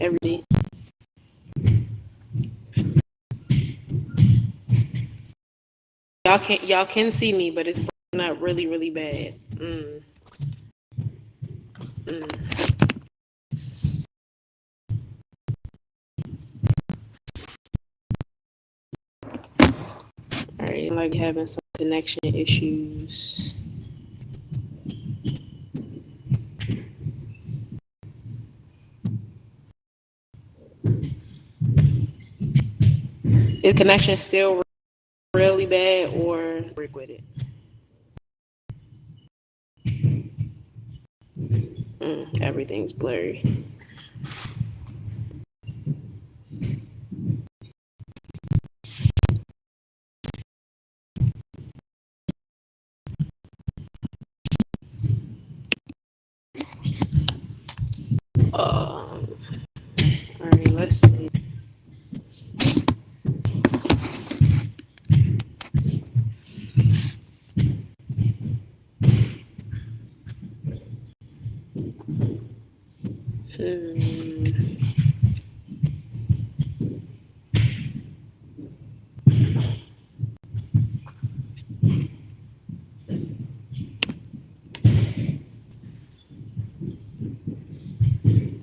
every day. Y'all can see me, but it's not really bad. All right, like having some connection issues. Is connection still really bad, or work with it? Everything's blurry. All right, let's see.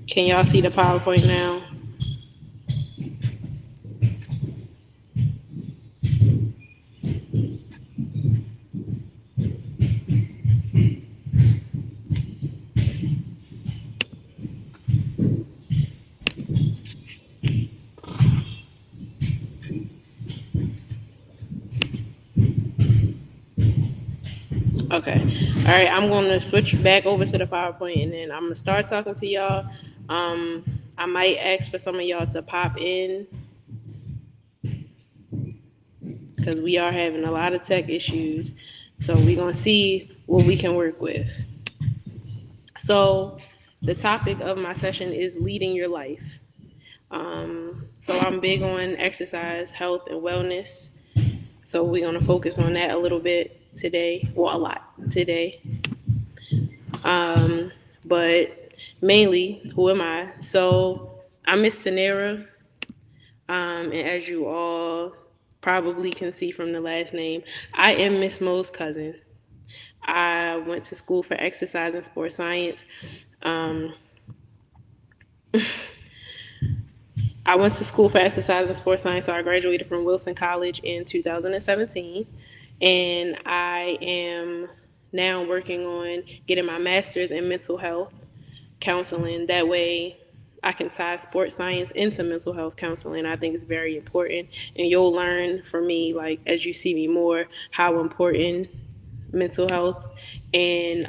Can y'all see the PowerPoint now? Okay. All right. I'm going to switch back over to the PowerPoint, and then I'm going to start talking to y'all. I might ask for some of y'all to pop in because we are having a lot of tech issues. So we're going to see what we can work with. So the topic of my session is leading your life. So I'm big on exercise, health, and wellness. So we're going to focus on that a little bit today. Well, a lot today. But mainly, who am I? So I'm Miss Tanera. And as you all probably can see from the last name, I am Miss Mo's cousin. I went to school for exercise and sports science. Um, I went to school for exercise and sports science, so I graduated from Wilson College in 2017. And I am now working on getting my master's in mental health counseling. That way, I can tie sports science into mental health counseling. I think it's very important. And you'll learn from me, like, as you see me more, how important mental health and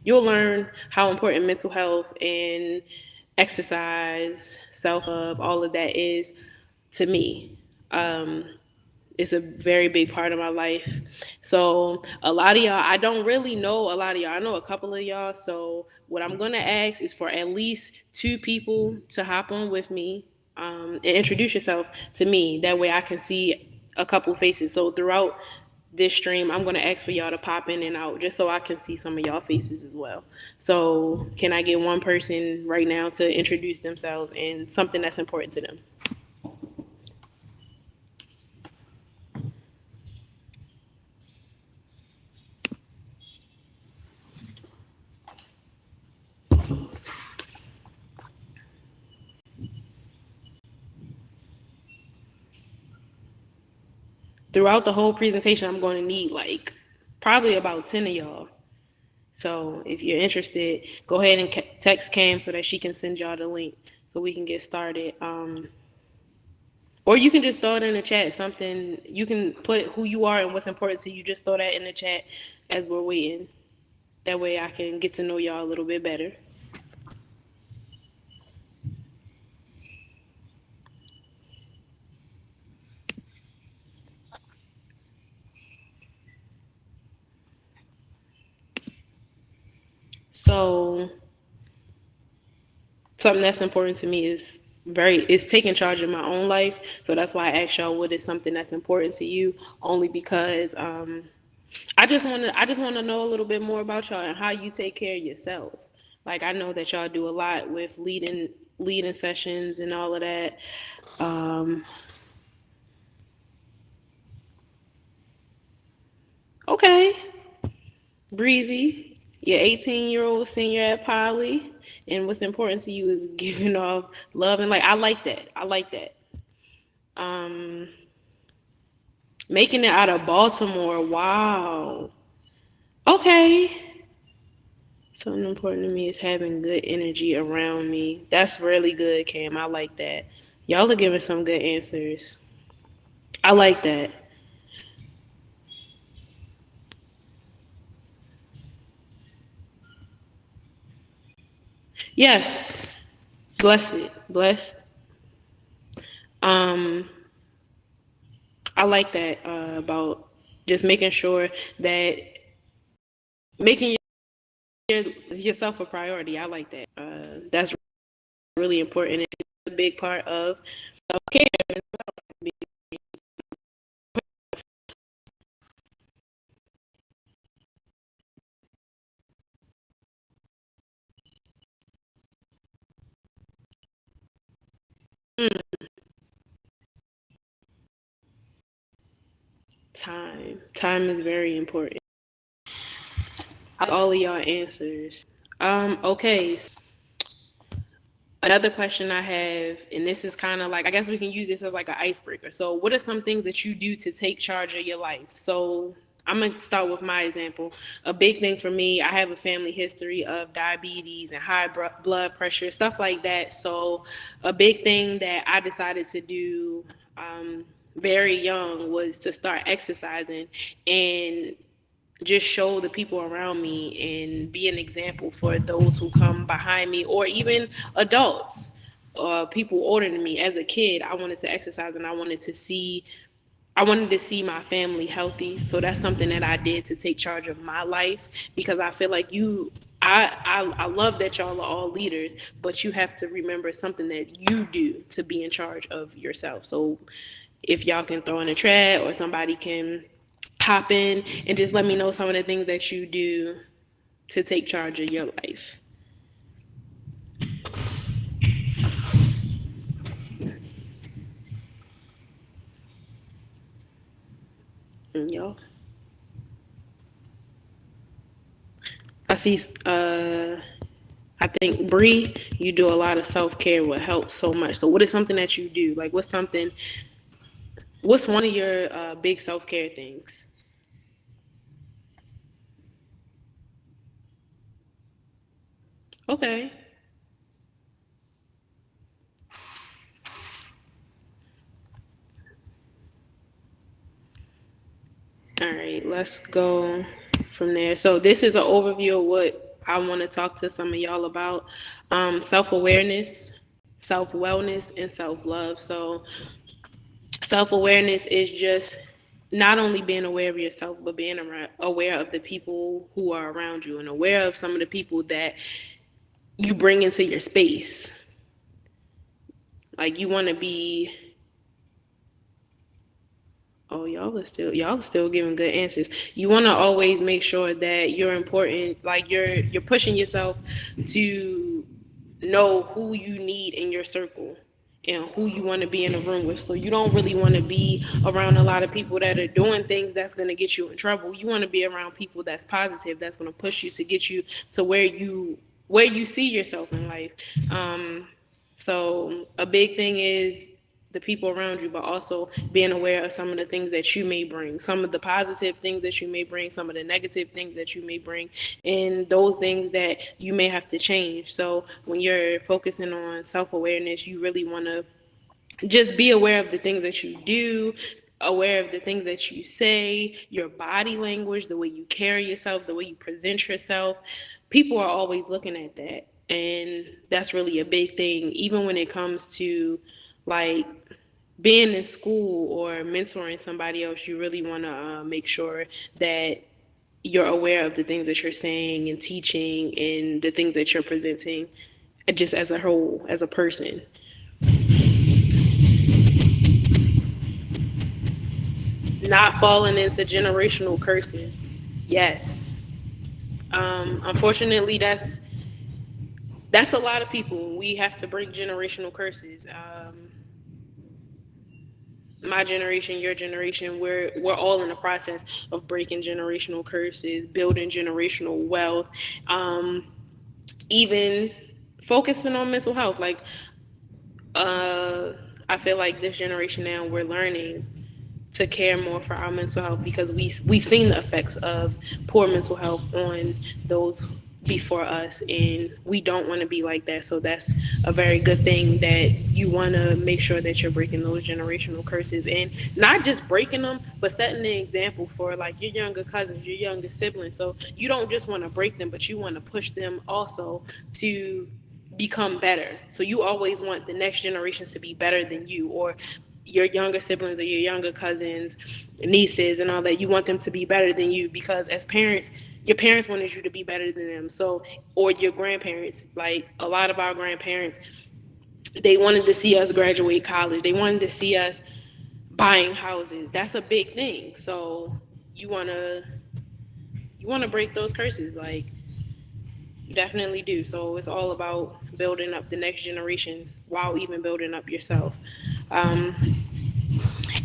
you'll learn how important mental health and exercise, self love, all of that is to me. It's a very big part of my life. So a lot of y'all, I don't really know a lot of y'all. I know a couple of y'all. So what I'm gonna ask is for at least two people to hop on with me and introduce yourself to me. That way I can see a couple faces. So throughout this stream, I'm gonna ask for y'all to pop in and out just so I can see some of y'all faces as well. So can I get one person right now to introduce themselves and something that's important to them? Throughout the whole presentation, I'm going to need like probably about 10 of y'all. So if you're interested, go ahead and text Cam so that she can send y'all the link so we can get started. Or you can just throw it in the chat. Something you can put who you are and what's important to you. Just throw that in the chat as we're waiting. That way I can get to know y'all a little bit better. So something that's important to me is taking charge of my own life. So that's why I asked y'all what is something that's important to you. Only because I just wanna know a little bit more about y'all and how you take care of yourself. Like I know that y'all do a lot with leading sessions and all of that. Um, okay, Breezy, you're 18-year-old senior at Poly, and what's important to you is giving off love and like I like that. I like that. Um, Making it out of Baltimore. Wow. Okay. Something important to me is having good energy around me. That's really good, Cam. I like that. Y'all are giving some good answers. I like that. Yes. Blessed. Blessed. Um, I like that about just making sure that making yourself a priority. I like that. That's really important. It's a big part of self care. Time. Time is very important. I like all of y'all answers. Okay. Another question I have, and this is kind of like, I guess we can use this as like an icebreaker. So, what are some things that you do to take charge of your life? So, I'm gonna start with my example. A big thing for me, I have a family history of diabetes and high blood pressure, stuff like that. So, a big thing that I decided to do very young was to start exercising and just show the people around me and be an example for those who come behind me or even adults, people older than me. As a kid, I wanted to exercise and I wanted to see my family healthy. So that's something that I did to take charge of my life because I feel like I love that y'all are all leaders, but you have to remember something that you do to be in charge of yourself. So if y'all can throw in a chat or somebody can hop in and just let me know some of the things that you do to take charge of your life. Y'all, I see. I think Bree, you do a lot of self care. What helps so much. So, what is something that you do? Like, what's something? What's one of your big self care things? Okay. All right. Let's go from there. So, this is an overview of what I want to talk to some of y'all about: self awareness, self wellness, and self love. So, self awareness is just not only being aware of yourself, but being aware of the people who are around you and aware of some of the people that you bring into your space. Like you want to be. Oh, y'all are still giving good answers. You want to always make sure that you're important. Like you're pushing yourself to know who you need in your circle and who you want to be in a room with. So you don't really want to be around a lot of people that are doing things that's going to get you in trouble. You want to be around people that's positive, that's going to push you to get you to where you see yourself in life. So a big thing is the people around you, but also being aware of some of the things that you may bring, some of the positive things that you may bring, some of the negative things that you may bring, and those things that you may have to change. So when you're focusing on self awareness, you really want to just be aware of the things that you do, aware of the things that you say, your body language, the way you carry yourself, the way you present yourself. People are always looking at that. And that's really a big thing, even when it comes to like being in school or mentoring somebody else. You really want to make sure that you're aware of the things that you're saying and teaching and the things that you're presenting just as a whole, as a person. Not falling into generational curses. Yes. Unfortunately, that's a lot of people. We have to break generational curses. My generation, your generation, we're all in the process of breaking generational curses, building generational wealth, even focusing on mental health. Like, uh, I feel like this generation now, we're learning to care more for our mental health because we've seen the effects of poor mental health on those before us, and we don't want to be like that. So that's a very good thing, that you want to make sure that you're breaking those generational curses, and not just breaking them but setting an example for like your younger cousins, your younger siblings. So you don't just want to break them, but you want to push them also to become better. So you always want the next generations to be better than you, or your younger siblings or your younger cousins, nieces, and all that. You want them to be better than you because as parents, your parents wanted you to be better than them. So, or your grandparents, like a lot of our grandparents, they wanted to see us graduate college. They wanted to see us buying houses. That's a big thing. So you wanna you wanna break those curses. Like, you definitely do. So it's all about building up the next generation while even building up yourself. Um,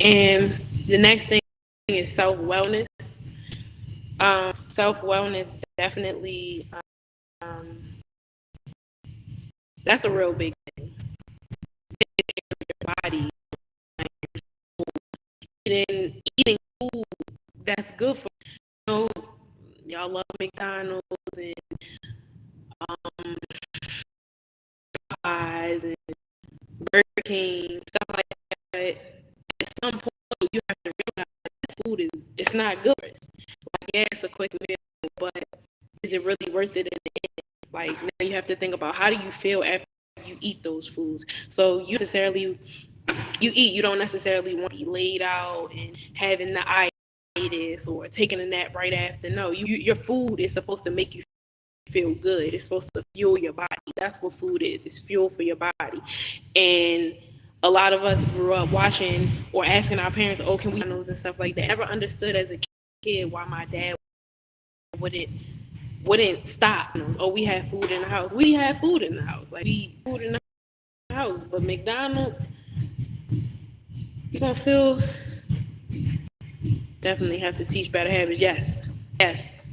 and the next thing is self wellness. Self wellness definitely, um, that's a real big thing. Your body, eating food that's good for you. Know, y'all love McDonald's and pies and Burger King, stuff like that. At some point, you have to realize that food is it's not good. Like, yeah, it's a quick meal, but is it really worth it in the end? Like, now you have to think about how do you feel after you eat those foods. So you don't necessarily want to be laid out and having the itis or taking a nap right after. No, your food is supposed to make you feel good. It's supposed to fuel your body. That's what food is. It's fuel for your body. And a lot of us grew up watching or asking our parents, "Oh, can we have those?" and stuff like that. I never understood as a kid why my dad wouldn't wouldn't stop. Oh, we have food in the house. We have food in the house. Like, we eat food in the house. But McDonald's, you're gonna feel, definitely have to teach better habits. Yes. Yes.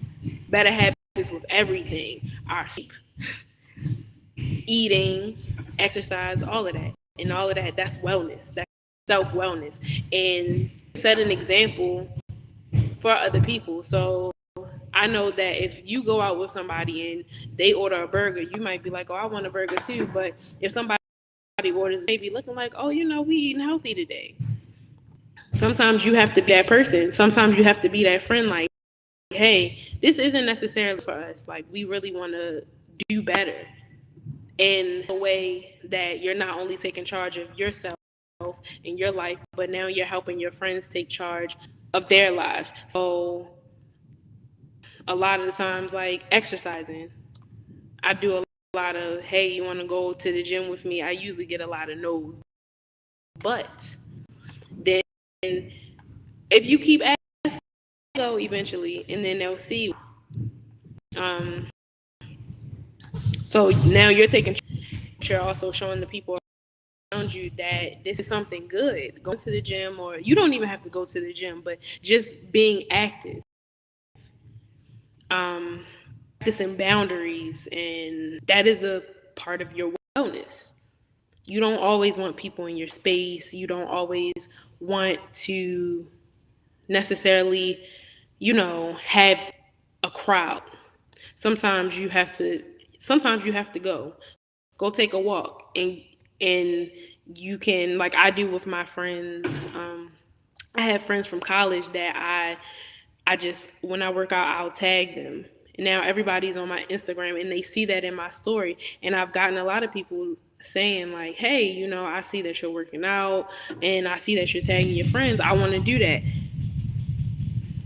Better habits with everything. Our sleep, eating, exercise, all of that. And all of that, that's wellness. That's self wellness. And set an example for other people. So I know that if you go out with somebody and they order a burger, you might be like, "Oh, I want a burger too." But if somebody orders, maybe looking like, "Oh, we eating healthy today." Sometimes you have to be that person. Sometimes you have to be that friend. Like, hey, this isn't necessarily for us. Like, we really want to do better in a way that you're not only taking charge of yourself and your life, but now you're helping your friends take charge of their lives. So a lot of the times, like exercising, I do a lot of, "Hey, you want to go to the gym with me?" I usually get a lot of no's, but then if you keep asking, go eventually, and then they'll see. Um, so now you're taking, you're also showing the people around you that this is something good. Going to the gym, or you don't even have to go to the gym, but just being active, um, practicing boundaries, and that is a part of your wellness. You don't always want people in your space. You don't always want to necessarily, have a crowd. Sometimes you have to. Sometimes you have to go take a walk and You can, like I do with my friends. I have friends from college that I just, when I work out, I'll tag them. Now everybody's on my Instagram and they see that in my story. And I've gotten a lot of people saying like, hey, I see that you're working out and I see that you're tagging your friends. I want to do that.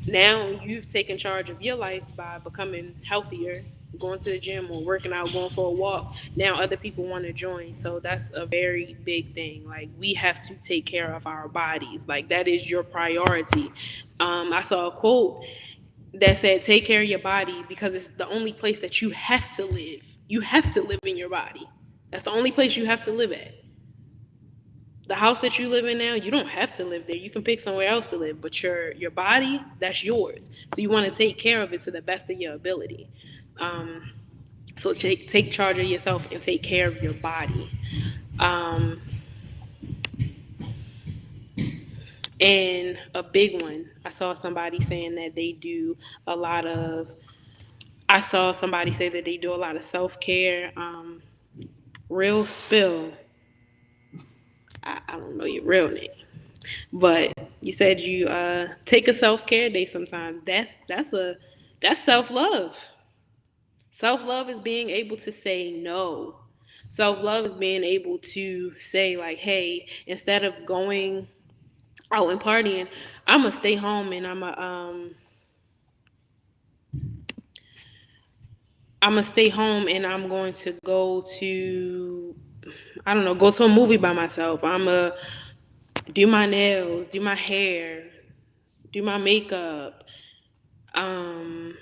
Now you've taken charge of your life by becoming healthier, going to the gym or working out, going for a walk. Now other people want to join. So that's a very big thing. Like, we have to take care of our bodies. Like, that is your priority. I saw a quote that said, take care of your body because it's the only place that you have to live. You have to live in your body. That's the only place you have to live at. The house that you live in now, you don't have to live there. You can pick somewhere else to live, but your body, that's yours. So you want to take care of it to the best of your ability. Um, so take charge of yourself and take care of your body. Um, and a big one, I saw somebody saying that they do a lot of. I saw somebody say that they do a lot of self care. Real spill. I don't know your real name. But you said you take a self care day sometimes. That's self love. Self love is being able to say no. Self love is being able to say like, hey, instead of going out and partying, I'm gonna stay home and I'm gonna stay home and I'm going to go to, I don't know, go to a movie by myself. I'm gonna do my nails, do my hair, do my makeup. Um,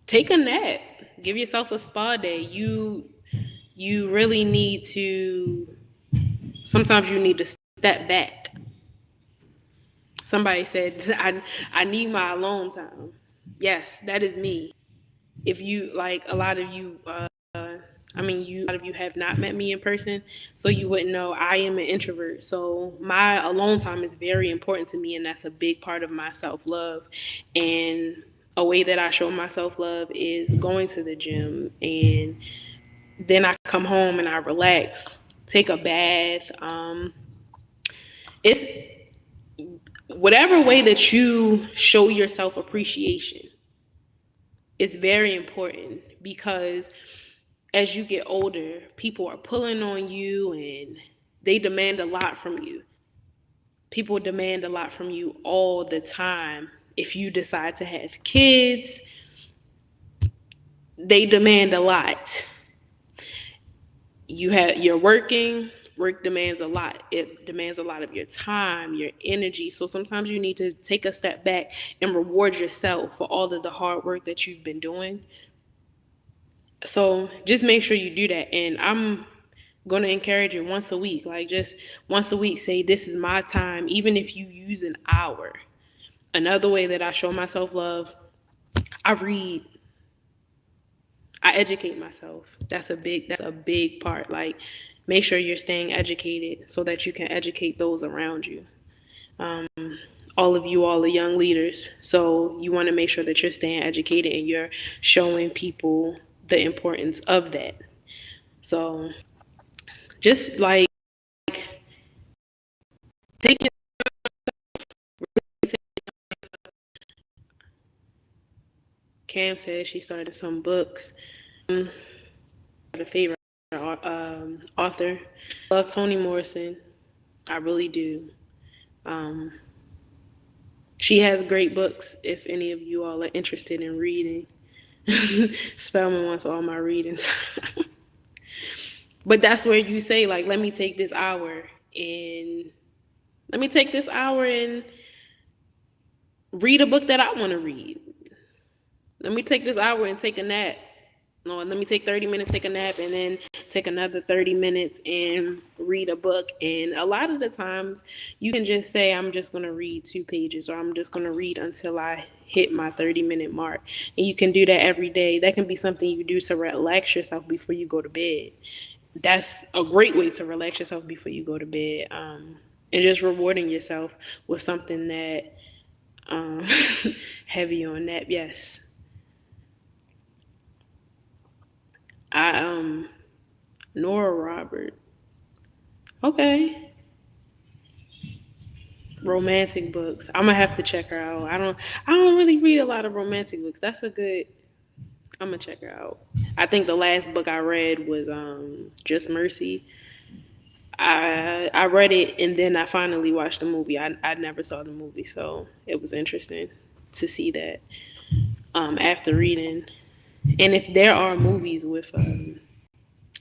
Take a nap. Give yourself a spa day. You really need to, sometimes you need to step back. Somebody said I need my alone time. Yes, that is me. If you, like, a lot of you a lot of you have not met me in person, so you wouldn't know I am an introvert. So my alone time is very important to me, and that's a big part of my self love. And a way that I show my self love is going to the gym, and then I come home and I relax, take a bath. It's whatever way that you show yourself appreciation is very important, because as you get older, people are pulling on you and they demand a lot from you. People demand a lot from you all the time. If you decide to have kids, they demand a lot. You're working, work demands a lot. It demands a lot of your time, your energy. So sometimes you need to take a step back and reward yourself for all of the hard work that you've been doing. So just make sure you do that. And I'm going to encourage you once a week. Like, just once a week, say, this is my time, even if you use an hour. Another way that I show myself love, I read. I educate myself. That's a big part. Like, make sure you're staying educated so that you can educate those around you. All of you all are young leaders, so you want to make sure that you're staying educated and you're showing people the importance of that. So just like take it. Cam said she started some books. A favorite author. I love Toni Morrison. I really do. Um, she has great books if any of you all are interested in reading. Spellman wants all my reading time. But that's where you say, like, and let me take this hour and read a book that I want to read. Let me take this hour and take a nap. No, let me take 30 minutes, take a nap, and then take another 30 minutes and read a book. And a lot of the times, you can just say, I'm just going to read 2 pages, or I'm just going to read until I hit my 30-minute mark. And you can do that every day. That can be something you do to relax yourself before you go to bed. That's a great way to relax yourself before you go to bed. And just rewarding yourself with something that um, heavy on that. Yes. I Nora Robert. Okay. Romantic books. I'm gonna have to check her out. I don't really read a lot of romantic books. That's a good. I'm gonna check her out. I think the last book I read was Just Mercy. I read it and then I finally watched the movie. I never saw the movie, so it was interesting to see that after reading. And if there are movies with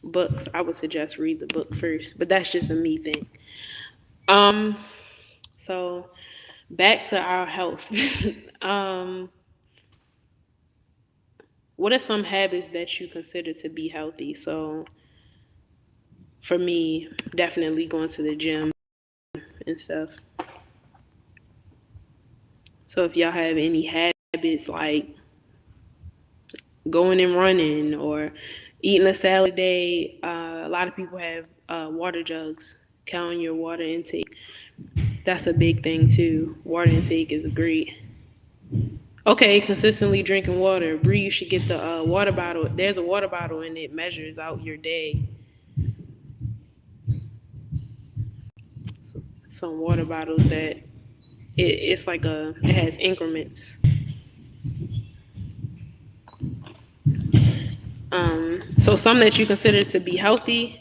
books, I would suggest read the book first. But that's just a me thing. Um, so back to our health. um, what are some habits that you consider to be healthy? So for me, definitely going to the gym and stuff. So if y'all have any habits like going and running or eating a salad a day, a lot of people have water jugs. Counting your water intake. That's a big thing too. Water intake is great. Okay, consistently drinking water. Bree, you should get the water bottle. There's a water bottle and it measures out your day. Some water bottles that it's like it has increments. So some that you consider to be healthy,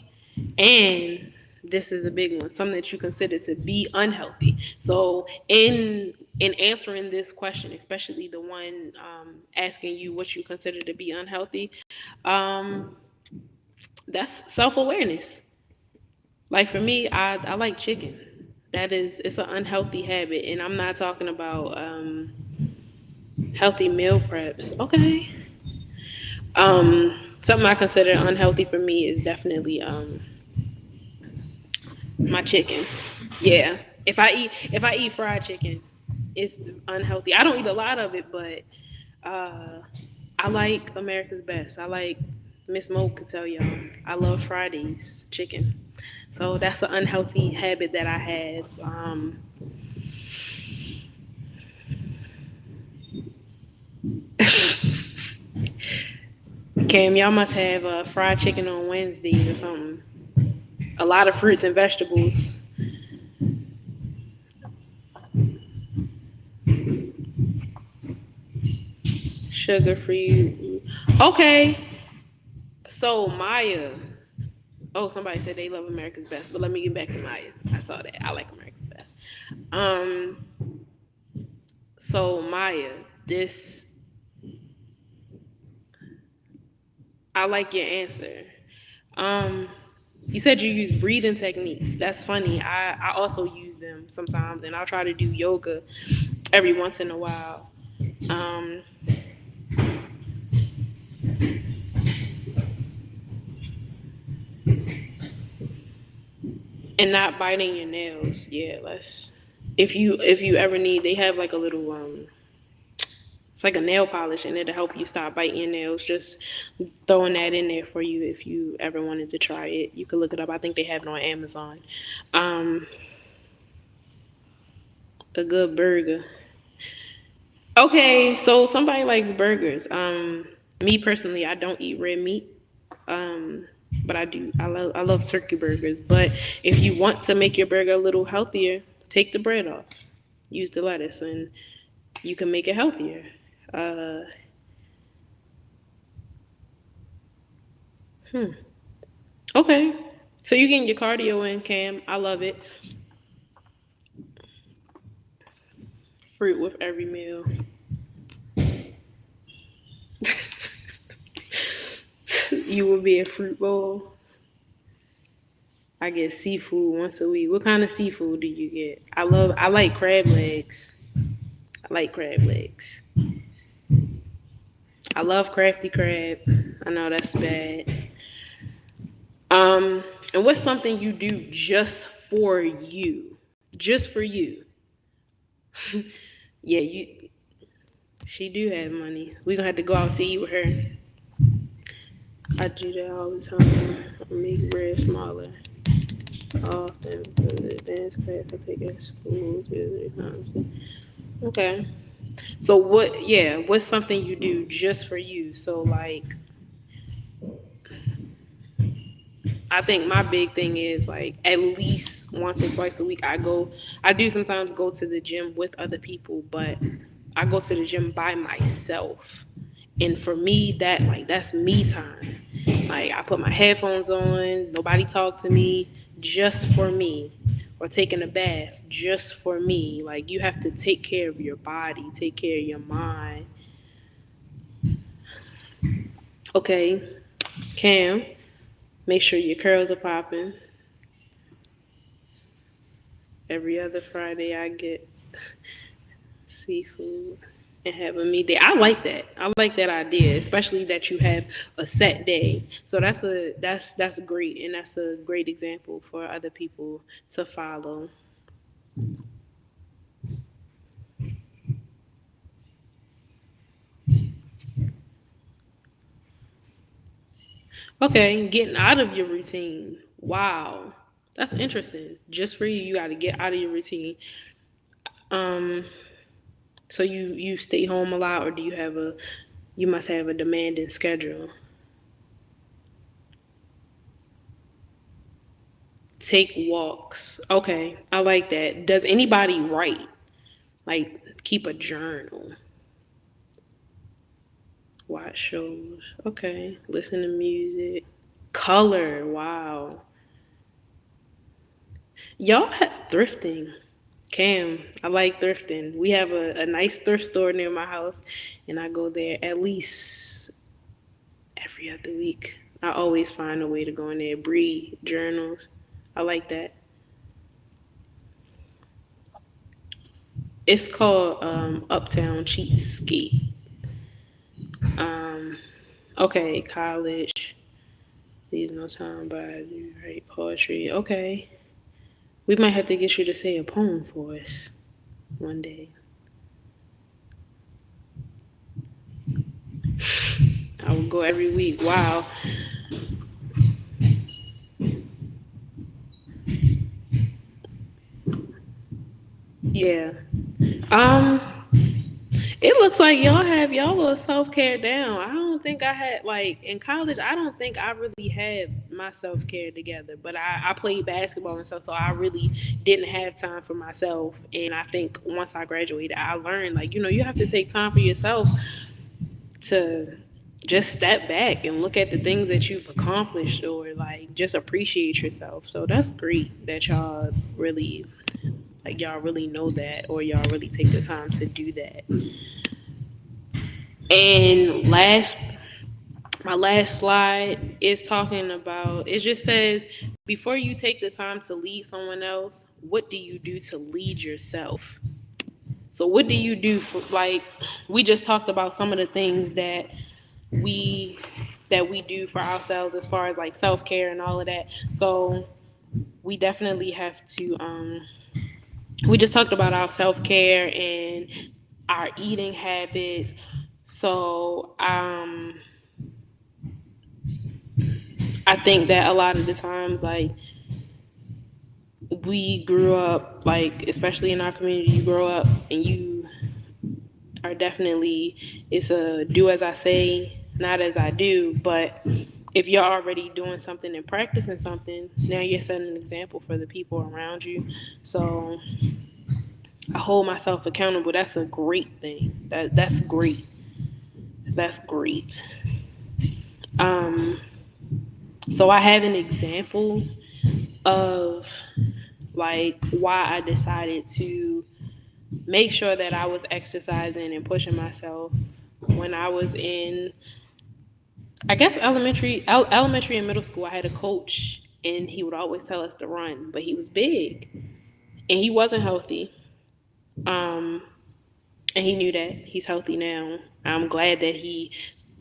and this is a big one, some that you consider to be unhealthy. So in answering this question, especially the one asking you what you consider to be unhealthy, um, that's self awareness. Like for me, I like chicken. It's an unhealthy habit, and I'm not talking about healthy meal preps. Okay. Something I consider unhealthy for me is definitely my chicken. Yeah. If I eat fried chicken, it's unhealthy. I don't eat a lot of it, but I like America's Best. I like Miss Mo could tell y'all. I love Fridays chicken. So that's an unhealthy habit that I have. Cam, y'all must have fried chicken on Wednesdays or something. A lot of fruits and vegetables. Sugar free. Okay. So Maya. Oh, somebody said they love America's Best, but let me get back to Maya. I saw that. I like America's Best. Um. So Maya, this I like your answer. Um. You said you use breathing techniques. That's funny. I also use them sometimes, and I'll try to do yoga every once in a while. Um, and not biting your nails. Yeah, let's. If you ever need, they have like a little it's like a nail polish, and it'll help you stop biting your nails. Just throwing that in there for you if you ever wanted to try it. You could look it up. I think they have it on Amazon. Um, a good burger. Okay, so somebody likes burgers. Me personally, I don't eat red meat. Um, but I do. I love turkey burgers. But if you want to make your burger a little healthier, take the bread off. Use the lettuce, and you can make it healthier. Uh, okay. So you getting your cardio in, Cam. I love it. Fruit with every meal. You will be a fruit bowl. I get seafood once a week. What kind of seafood do you get? I like crab legs. I like crab legs. I love crafty crab. I know that's bad. And what's something you do just for you? Just for you. Yeah, she do have money. We gonna have to go out to eat with her. I do that all the time. I make bread smaller. Often because advanced class I take at school 2 or 3 times. Okay. So what's something you do just for you? So like I think my big thing is like at least once or twice a week I go. I do sometimes go to the gym with other people, but I go to the gym by myself. And for me, that's me time. Like I put my headphones on, nobody talk to me, just for me. Or taking a bath just for me. Like you have to take care of your body, take care of your mind. Okay, Cam, make sure your curls are popping. Every other Friday I get seafood and have a meat day. I like that. I like that idea, especially that you have a set day. So that's great, and that's a great example for other people to follow. Okay, getting out of your routine. Wow, that's interesting. Just for you, you got to get out of your routine. Um, so you stay home a lot, or do you must have a demanding schedule? Take walks. Okay, I like that. Does anybody write? Like keep a journal, watch shows. Okay, listen to music, color. Wow, y'all had thrifting. Cam, I like thrifting. We have a nice thrift store near my house, and I go there at least every other week. I always find a way to go in there. Bree journals. I like that. It's called Uptown Cheapskate. Um, okay, college. Leaves no time, but I do write poetry. Okay. We might have to get you to say a poem for us one day. I will go every week. Wow. Yeah. Um, it looks like y'all have y'all little self care down. I don't think I had like in college. I don't think I really had my self care together. But I played basketball and stuff, so I really didn't have time for myself. And I think once I graduated, I learned like you have to take time for yourself to just step back and look at the things that you've accomplished or like just appreciate yourself. So that's great that y'all really know that or y'all really take the time to do that. And my last slide is talking about it just says before you take the time to lead someone else, what do you do to lead yourself? So what do you do for like we just talked about some of the things we that we do for ourselves as far as like self-care and all of that. So we definitely have to we just talked about our self-care and our eating habits. So I think that a lot of the times like we grew up like especially in our community you grow up and you are definitely it's a do as I say, not as I do. But if you're already doing something and practicing something, now you're setting an example for the people around you. So I hold myself accountable. That's a great thing. That's great. That's great. Um, so I have an example of like why I decided to make sure that I was exercising and pushing myself when I was in, I guess elementary and middle school. I had a coach, and he would always tell us to run, but he was big and he wasn't healthy. Um, and he knew that. He's healthy now. I'm glad that he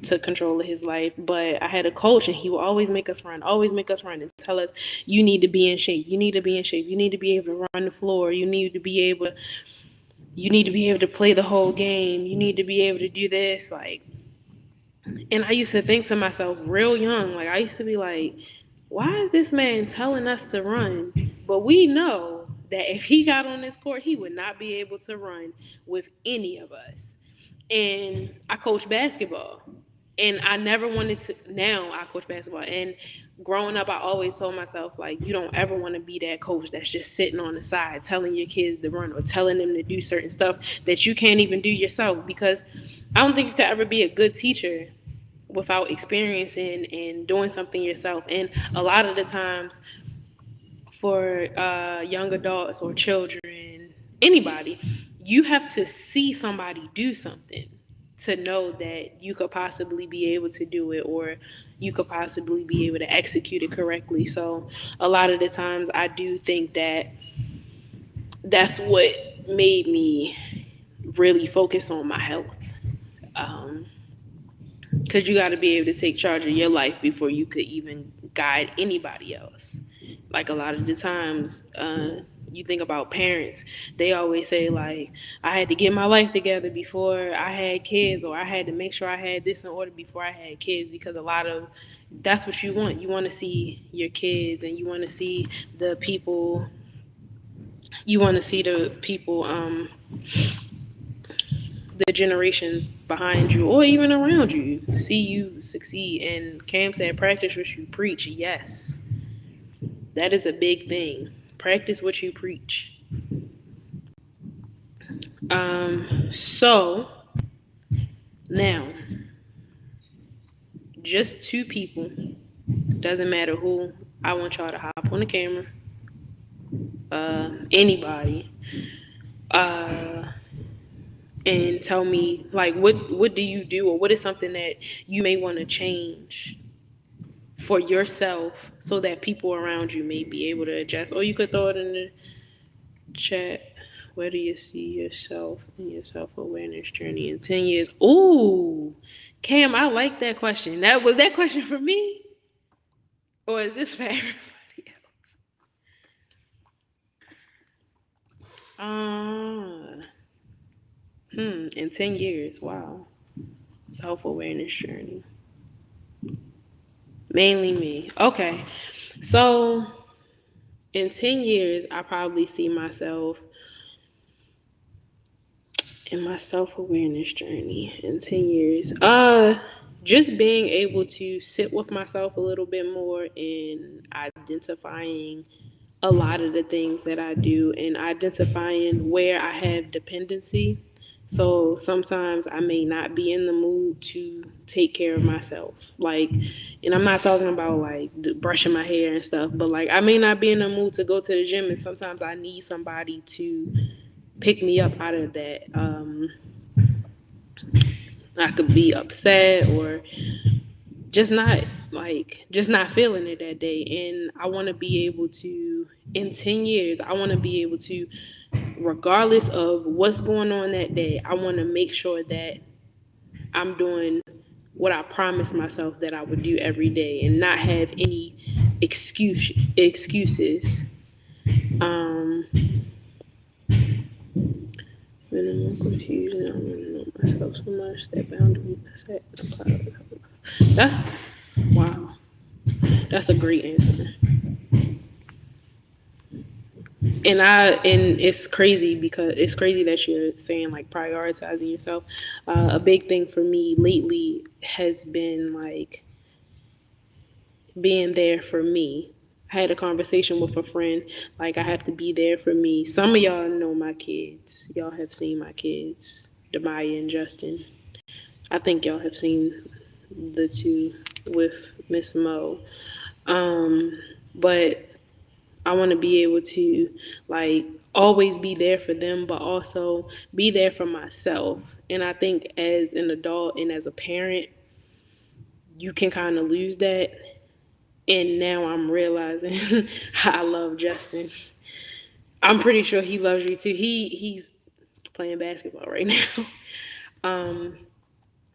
took control of his life. But I had a coach, and he would always make us run, and tell us, "You need to be in shape. You need to be in shape. You need to be able to run the floor. You need to be able to play the whole game. You need to be able to do this." Like, and I used to think to myself, real young, like I used to be like, "Why is this man telling us to run?" But we know that if he got on this court, he would not be able to run with any of us. And I coach basketball. And I never wanted to. Now I coach basketball, and growing up, I always told myself like, you don't ever want to be that coach that's just sitting on the side telling your kids to run or telling them to do certain stuff that you can't even do yourself. Because I don't think you could ever be a good teacher without experiencing and doing something yourself. And a lot of the times, for young adults or children, anybody, you have to see somebody do something to know that you could possibly be able to do it, or you could possibly be able to execute it correctly. So a lot of the times I do think that that's what made me really focus on my health. Because you got to be able to take charge of your life before you could even guide anybody else. Like a lot of the times, you think about parents, they always say like, I had to get my life together before I had kids, or I had to make sure I had this in order before I had kids. Because a lot of that's what you want. You want to see your kids, and you want to see the people. You want to see the generations behind you or even around you see you succeed. And Cam said, practice what you preach. Yes, that is a big thing. Practice what you preach. So now, just two people, doesn't matter who, I want y'all to hop on the camera. Anybody. And tell me like what do you do, or what is something that you may want to change for yourself so that people around you may be able to adjust. Or you could throw it in the chat. Where do you see yourself in your self-awareness journey in 10 years? Ooh, Cam, I like that question. Was that question for me, or is this for everybody else? In 10 years, wow. Self-awareness journey. Mainly me. Okay. So in 10 years, I probably see myself in my self-awareness journey in 10 years. Just being able to sit with myself a little bit more and identifying a lot of the things that I do and identifying where I have dependency. So sometimes I may not be in the mood to take care of myself. Like, and I'm not talking about like brushing my hair and stuff, but like I may not be in the mood to go to the gym, and sometimes I need somebody to pick me up out of that. I could be upset or just not feeling it that day. And I want to be able to, in 10 years, I want to be able to, regardless of what's going on that day, I want to make sure that I'm doing what I promised myself that I would do every day and not have any excuses. Minimum confusion. I'm gonna know myself so much that boundary set. That's wow. That's a great answer. And it's crazy because it's crazy that you're saying like prioritizing yourself. A big thing for me lately has been like being there for me. I had a conversation with a friend, like I have to be there for me. Some of y'all know my kids. Y'all have seen my kids, Demaya and Justin. I think y'all have seen the two with Miss Mo. But I want to be able to like always be there for them, but also be there for myself. And I think as an adult and as a parent, you can kind of lose that. And now I'm realizing I love Justin. I'm pretty sure he loves you too. He's playing basketball right now.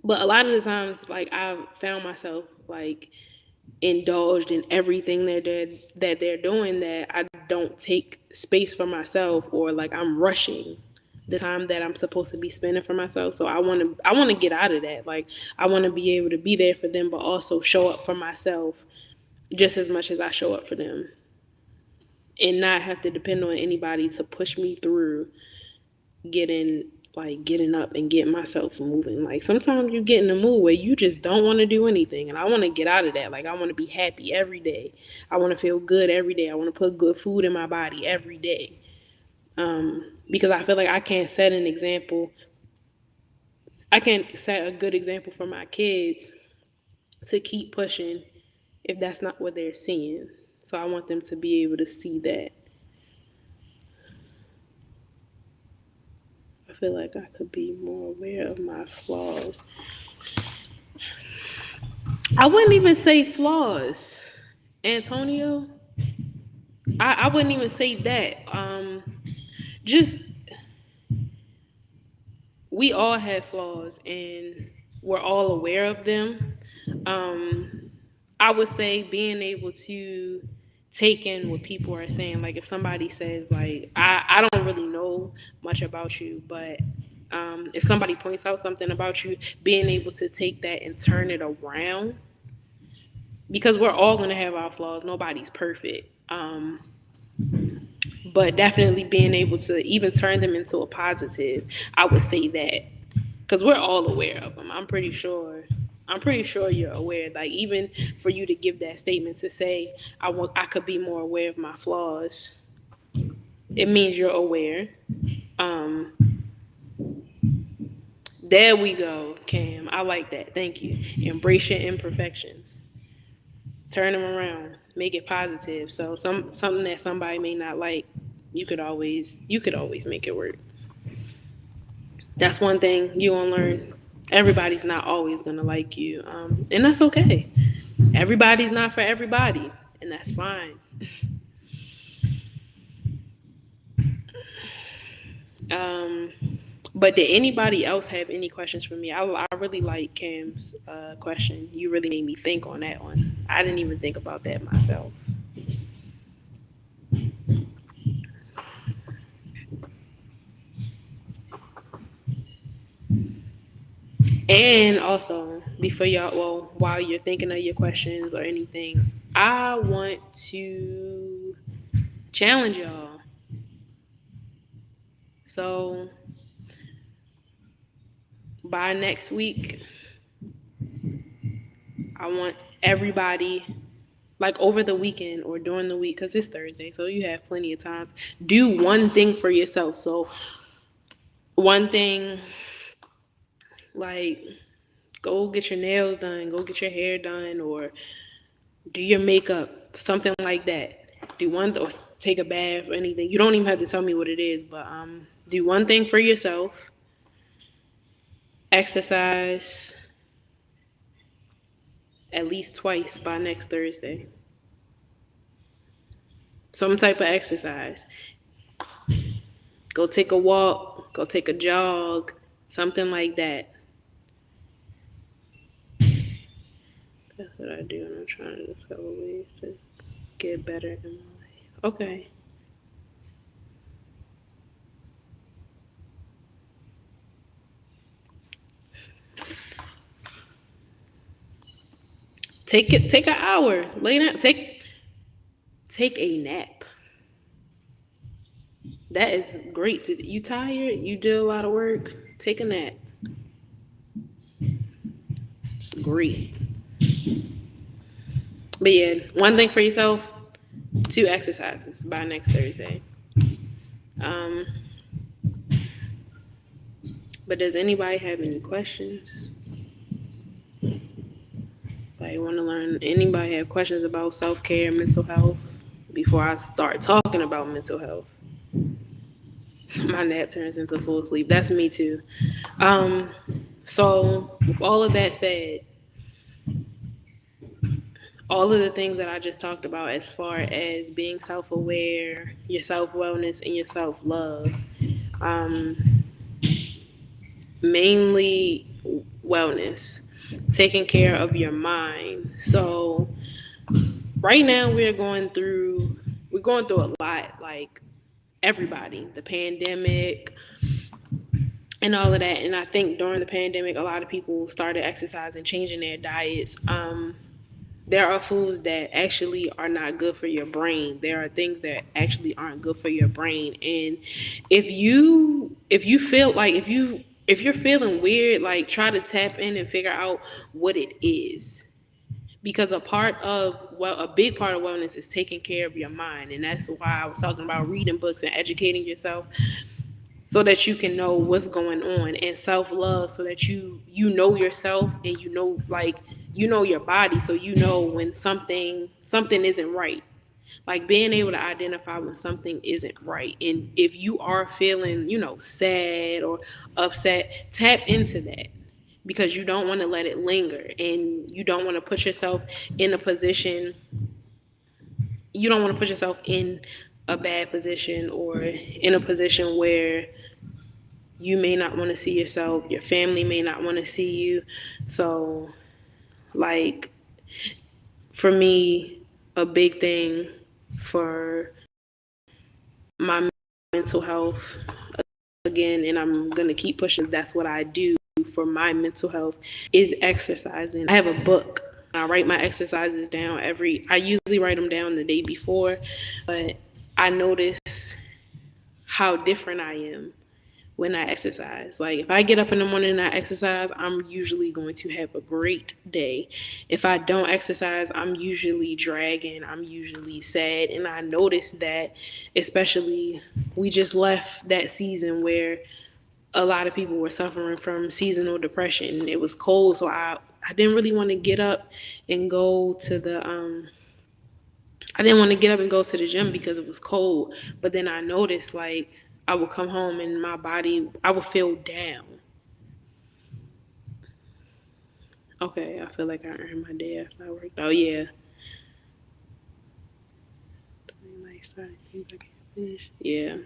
But a lot of the times, like I've found myself like indulged in everything that they're doing, that I don't take space for myself, or like I'm rushing the time that I'm supposed to be spending for myself. So I want to get out of that. Like I want to be able to be there for them, but also show up for myself just as much as I show up for them, and not have to depend on anybody to push me through getting like getting up and getting myself moving. Like sometimes you get in a mood where you just don't want to do anything, and I want to get out of that. Like I want to be happy every day. I want to feel good every day. I want to put good food in my body every day. Because I feel like I can't set an example. I can't set a good example for my kids to keep pushing if that's not what they're seeing. So I want them to be able to see that. I feel like I could be more aware of my flaws. I wouldn't even say flaws, Antonio. I wouldn't even say that. Just we all have flaws and we're all aware of them. Um, I would say being able to take in what people are saying. Like if somebody says like I don't really know much about you, but if somebody points out something about you, being able to take that and turn it around, because we're all gonna have our flaws. Nobody's perfect. But definitely being able to even turn them into a positive, I would say that because we're all aware of them. I'm pretty sure. I'm pretty sure you're aware. Like even for you to give that statement to say I could be more aware of my flaws, it means you're aware. Um, there we go, Cam. I like that. Thank you. Embrace your imperfections. Turn them around. Make it positive. So something that somebody may not like, you could always make it work. That's one thing you gonna learn. Everybody's not always gonna like you, and that's okay. Everybody's not for everybody, and that's fine. Um, but did anybody else have any questions for me? I really like Cam's question. You really made me think on that one. I didn't even think about that myself. And also, before y'all, well, while you're thinking of your questions or anything, I want to challenge y'all. So by next week, I want everybody, like over the weekend or during the week, because it's Thursday, so you have plenty of time. Do one thing for yourself. So, one thing, like, go get your nails done, go get your hair done, or do your makeup, something like that. Do one, or take a bath or anything. You don't even have to tell me what it is, but do one thing for yourself. Exercise at least twice by next Thursday. Some type of exercise. Go take a walk, go take a jog, something like that. That's what I do when I'm trying to discover ways to get better in my life. Okay. Take an hour. Lay down. Take a nap. That is great. You tired? You did a lot of work? Take a nap. It's great. But yeah, one thing for yourself, two exercises by next Thursday. Um, but does anybody have any questions? Anybody want to learn? Anybody have questions about self-care, mental health before I start talking about mental health? My nap turns into full sleep. That's me too. So with all of that said, all of the things that I just talked about as far as being self-aware, your self-wellness, and your self-love, um, mainly wellness, taking care of your mind. So right now we're going through a lot, like everybody, the pandemic and all of that. And I think during the pandemic, a lot of people started exercising, changing their diets. There are foods that actually are not good for your brain. There are things that actually aren't good for your brain. And if you if you feel like if you're feeling weird, like try to tap in and figure out what it is. Because a big part of wellness is taking care of your mind, and that's why I was talking about reading books and educating yourself so that you can know what's going on, and self-love so that you know yourself, and you know, like, you know your body, so you know when something isn't right, like being able to identify when something isn't right. And if you are feeling, sad or upset, tap into that, because you don't want to let it linger, and you don't want to put yourself in a position, you don't want to put yourself in a bad position, or in a position where you may not want to see yourself, your family may not want to see you. So, like, for me, a big thing for my mental health, again, and I'm going to keep pushing, that's what I do for my mental health, is exercising. I have a book. I write my exercises down I usually write them down the day before, but I notice how different I am when I exercise. Like, if I get up in the morning and I exercise, I'm usually going to have a great day. If I don't exercise, I'm usually dragging, I'm usually sad. And I noticed that, especially, we just left that season where a lot of people were suffering from seasonal depression. It was cold, so I didn't really want to get up and go to the I didn't want to get up and go to the gym because it was cold. But then I noticed, like, I would come home and my body, I would feel down. Okay, I feel like I earned my day after I worked. Oh yeah. Yeah,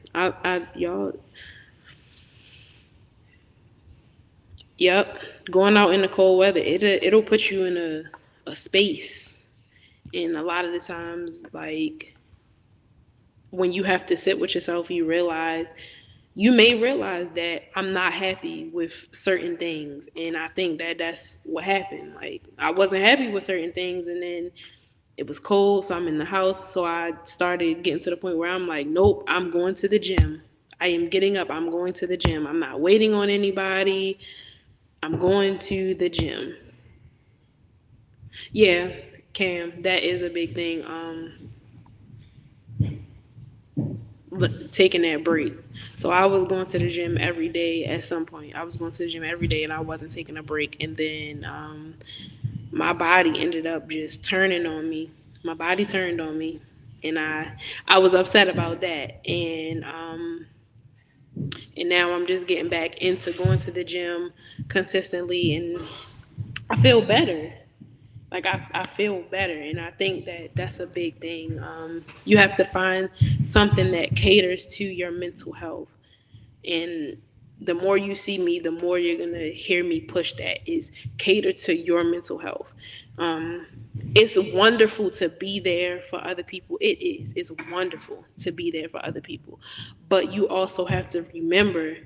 y'all. Yep, going out in the cold weather, it'll put you in a space, and a lot of the times, like, when you have to sit with yourself, you may realize that I'm not happy with certain things. And I think that that's what happened. Like, I wasn't happy with certain things, and then it was cold, so I'm in the house. So I started getting to the point where I'm like, nope, I'm going to the gym. I am getting up, I'm going to the gym. I'm not waiting on anybody. I'm going to the gym. Yeah, Cam, that is a big thing. Taking that break. So I was going to the gym every day at some point. I was going to the gym every day and I wasn't taking a break. And then my body ended up just turning on me. My body turned on me, and I was upset about that. And now I'm just getting back into going to the gym consistently, and I feel better. Like, I feel better, and I think that that's a big thing. You have to find something that caters to your mental health, and the more you see me, the more you're gonna hear me push that, is cater to your mental health. Um, it's wonderful to be there for other people. It is. It's wonderful to be there for other people, but you also have to remember,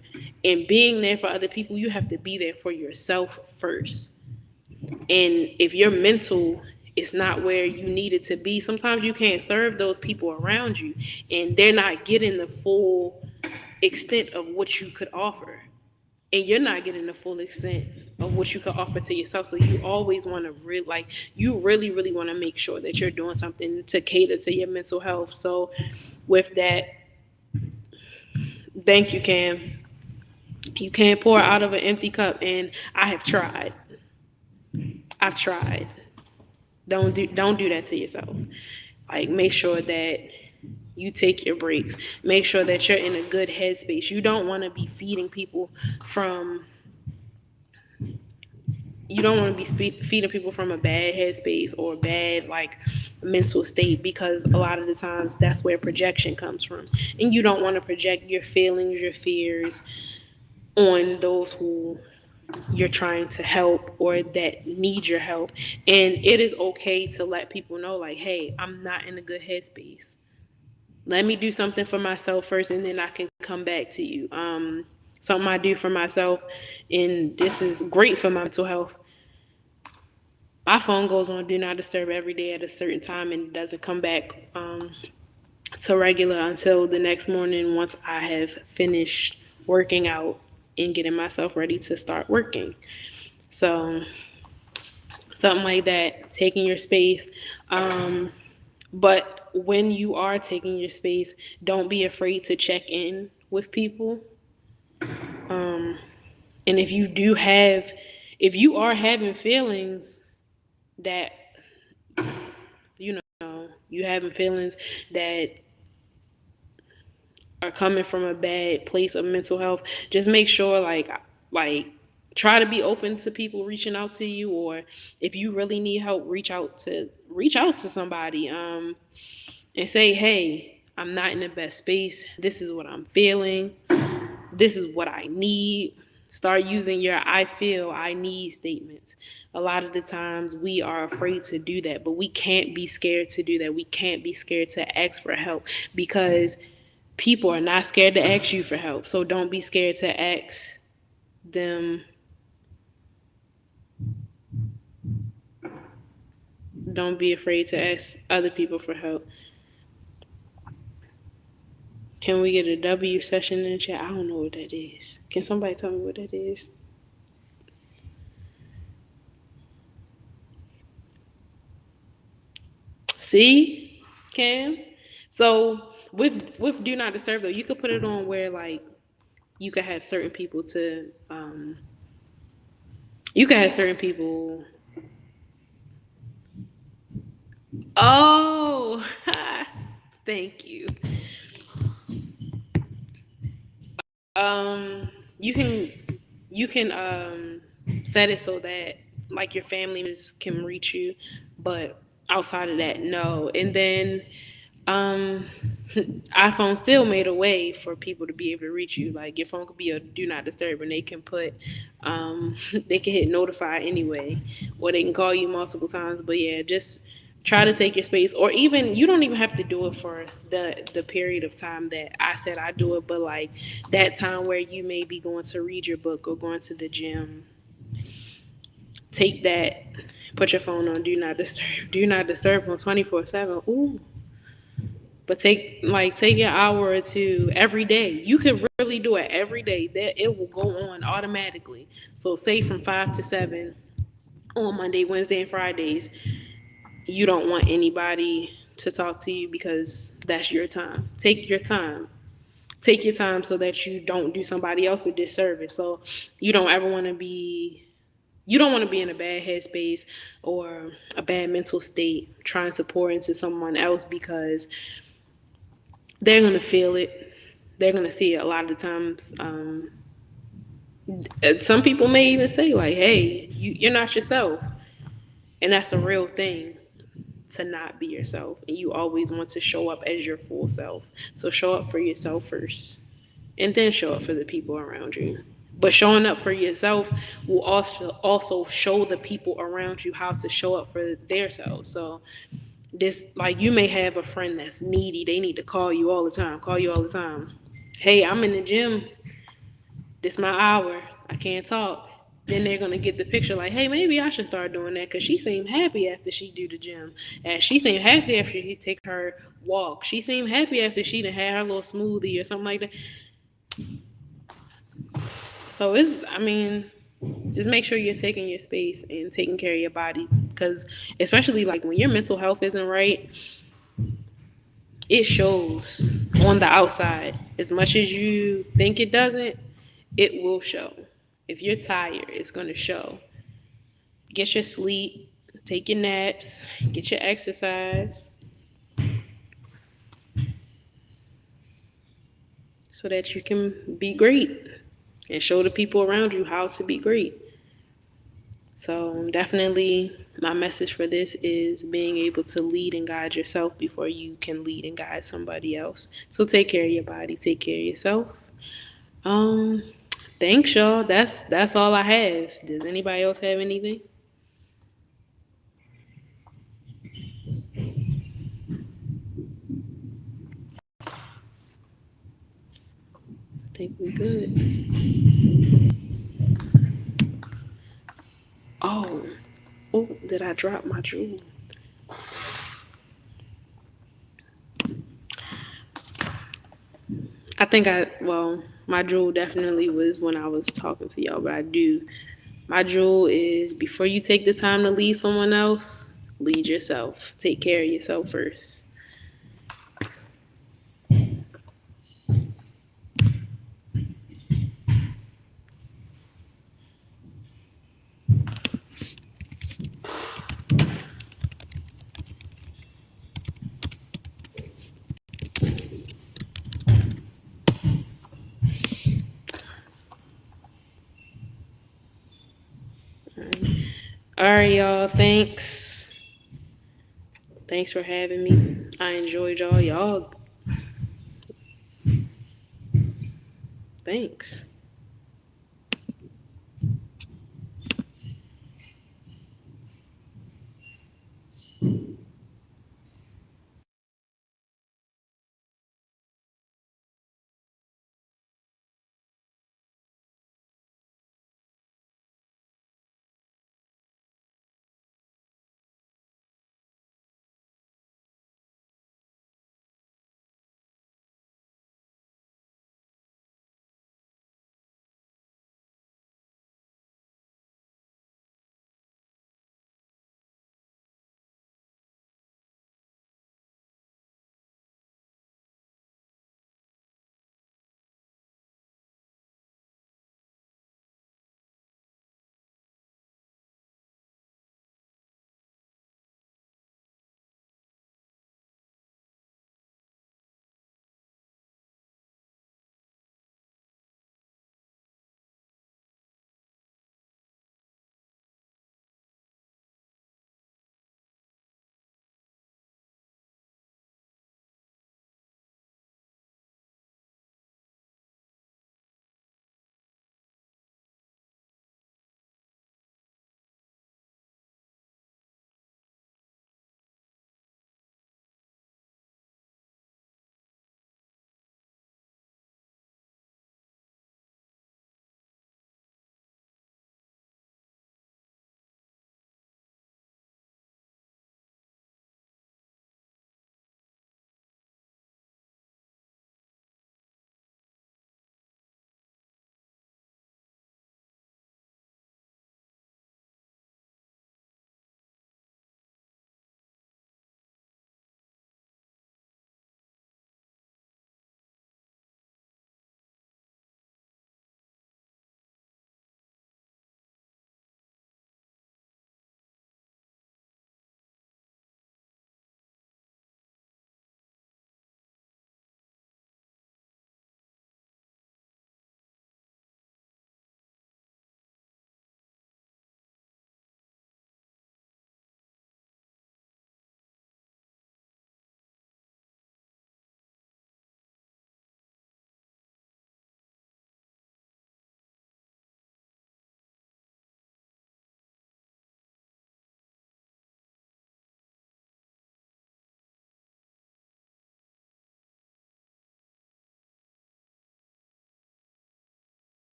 in being there for other people, you have to be there for yourself first. And if your mental is not where you need it to be, sometimes you can't serve those people around you, and they're not getting the full extent of what you could offer. And you're not getting the full extent of what you could offer to yourself. So you always want to you really, really want to make sure that you're doing something to cater to your mental health. So with that, thank you, Cam. You can't pour out of an empty cup, and I have tried. I've tried. Don't do that to yourself. Like, make sure that you take your breaks. Make sure that you're in a good headspace. You don't want to be feeding people from you don't want to be feeding people from a bad headspace or bad, like, mental state, because a lot of the times that's where projection comes from, and you don't want to project your feelings, your fears on those who you're trying to help or that need your help. And it is okay to let people know, like, hey, I'm not in a good headspace. Let me do something for myself first, and then I can come back to you. Something I do for myself, and this is great for my mental health. My phone goes on do not disturb every day at a certain time, and doesn't come back to regular until the next morning, once I have finished working out and getting myself ready to start working. So something like that, taking your space. But when you are taking your space, don't be afraid to check in with people. And if you are having feelings that, you having feelings that are coming from a bad place of mental health, just make sure like try to be open to people reaching out to you, or if you really need help, reach out to somebody, and say, hey, I'm not in the best space. This is what I'm feeling. This is what I need. Start using your I feel, I need statements. A lot of the times we are afraid to do that, but we can't be scared to do that. We can't be scared to ask for help, because people are not scared to ask you for help. So don't be scared to ask them. Don't be afraid to ask other people for help. Can we get a W session in the chat? I don't know what that is. Can somebody tell me what that is? See, Cam. So with Do Not Disturb though, you could put it on where like you could have certain people to you could have certain people. Oh, thank you. Um, you can set it so that like your family members can reach you, but outside of that, no. And then um, iPhone still made a way for people to be able to reach you. Like your phone could be a do not disturb, and they can put they can hit notify anyway, or they can call you multiple times. But yeah, just try to take your space, or even you don't even have to do it for the period of time that I said I do it, but like that time where you may be going to read your book or going to the gym, take that, put your phone on do not disturb on 24/7. Ooh. But take your hour or two every day. You can really do it every day. That it will go on automatically. So say from 5 to 7 on Monday, Wednesday, and Fridays, you don't want anybody to talk to you because that's your time. Take your time. Take your time so that you don't do somebody else a disservice. So you don't ever want to be you don't want to be in a bad headspace or a bad mental state trying to pour into someone else, because they're gonna feel it. They're gonna see it a lot of the times. Some people may even say like, "Hey, you're not yourself," and that's a real thing, to not be yourself. And you always want to show up as your full self. So show up for yourself first, and then show up for the people around you. But showing up for yourself will also show the people around you how to show up for their selves. So this, like, you may have a friend that's needy. They need to call you all the time. Call you all the time. Hey, I'm in the gym. This my hour. I can't talk. Then they're gonna get the picture like, hey, maybe I should start doing that because she seemed happy after she do the gym, and she seemed happy after she take her walk. She seemed happy after she done had her little smoothie or something like that. So just make sure you're taking your space and taking care of your body, because especially like when your mental health isn't right, it shows on the outside. As much as you think it doesn't, it will show. If you're tired, it's going to show. Get your sleep, take your naps, get your exercise so that you can be great and show the people around you how to be great. So, definitely, my message for this is being able to lead and guide yourself before you can lead and guide somebody else. So, take care of your body, take care of yourself. Thanks, y'all. That's all I have. Does anybody else have anything? I think we good. Oh, oh, did I drop my jewel? I think well, my jewel definitely was when I was talking to y'all, but my jewel is before you take the time to lead someone else, lead yourself. Take care of yourself first. All right, y'all. Thanks for having me. I enjoyed y'all. Thanks.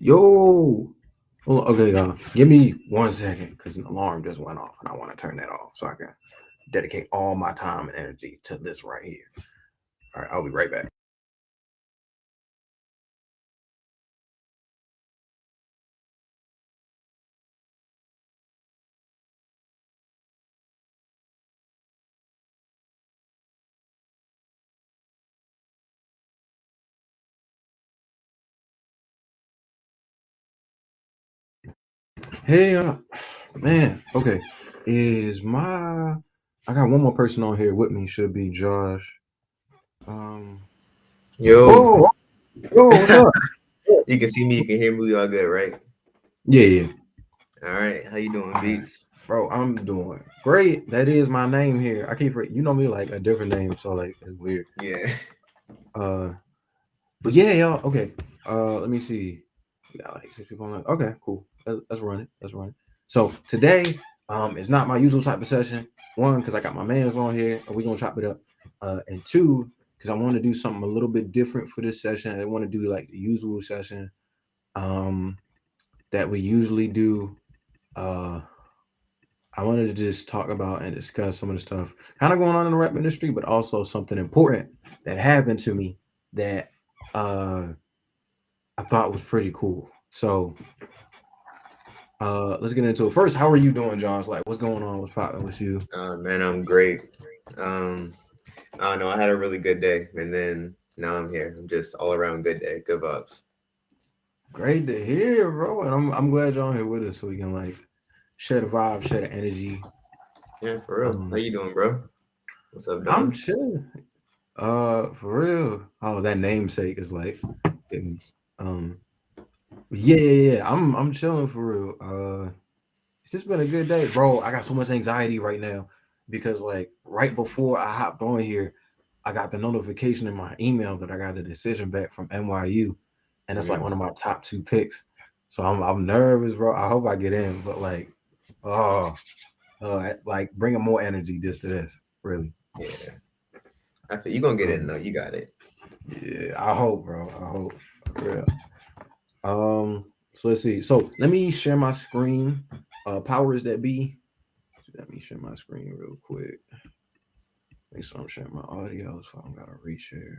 Yo. Okay, y'all. Give me 1 second because an alarm just went off and I want to turn that off so I can dedicate all my time and energy to this right here. All right, I'll be right back. Hey, man. Okay, is my I got one more person on here with me. Should be Josh. Um. Yo, Oh, yo, what's up? you can see me, you can hear me, we all good, right? Yeah, yeah. All right, how you doing, All right, Beats? bro. I'm doing great. That is my name here. I keep you know me like a different name, so like it's weird. Yeah. Uh, but yeah, y'all. Okay. Let me see. We got like 6 people on. Okay, cool. Let's run it. Let's run it. So today, it's not my usual type of session. One, because I got my man's on here, and we're gonna chop it up. And two, because I want to do something a little bit different for this session. I want to do like the usual session, um, that we usually do. Uh, I wanted to just talk about and discuss some of the stuff kind of going on in the rap industry, but also something important that happened to me that uh I thought was pretty cool. So let's get into it. First, how are you doing, Josh? Like what's going on? What's popping with you? Man, I'm great. Um, I don't know, I had a really good day, and then now I'm here. I'm just all around good day, good vibes. Great to hear, bro. And I'm glad you're on here with us so we can like share the vibe, share the energy. Yeah, for real. How Um you doing, bro? What's up, I'm Don? chilling. For real. Oh, that namesake is like getting um yeah, yeah, yeah. I'm chilling for real. It's just been a good day, bro. I got so much anxiety right now because, like, right before I hopped on here, I got the notification in my email that I got a decision back from NYU, and it's like Mm, one of my top two picks. So I'm nervous, bro. I hope I get in, but like, oh, like bringing more energy just to this, really. yeah, I feel you gonna get in Um, though. You got it. yeah, I hope, bro. I hope. For real. So let's see. So let me share my screen. Powers that be. Let me share my screen real quick. Make sure I'm sharing my audio so I don't gotta reshare.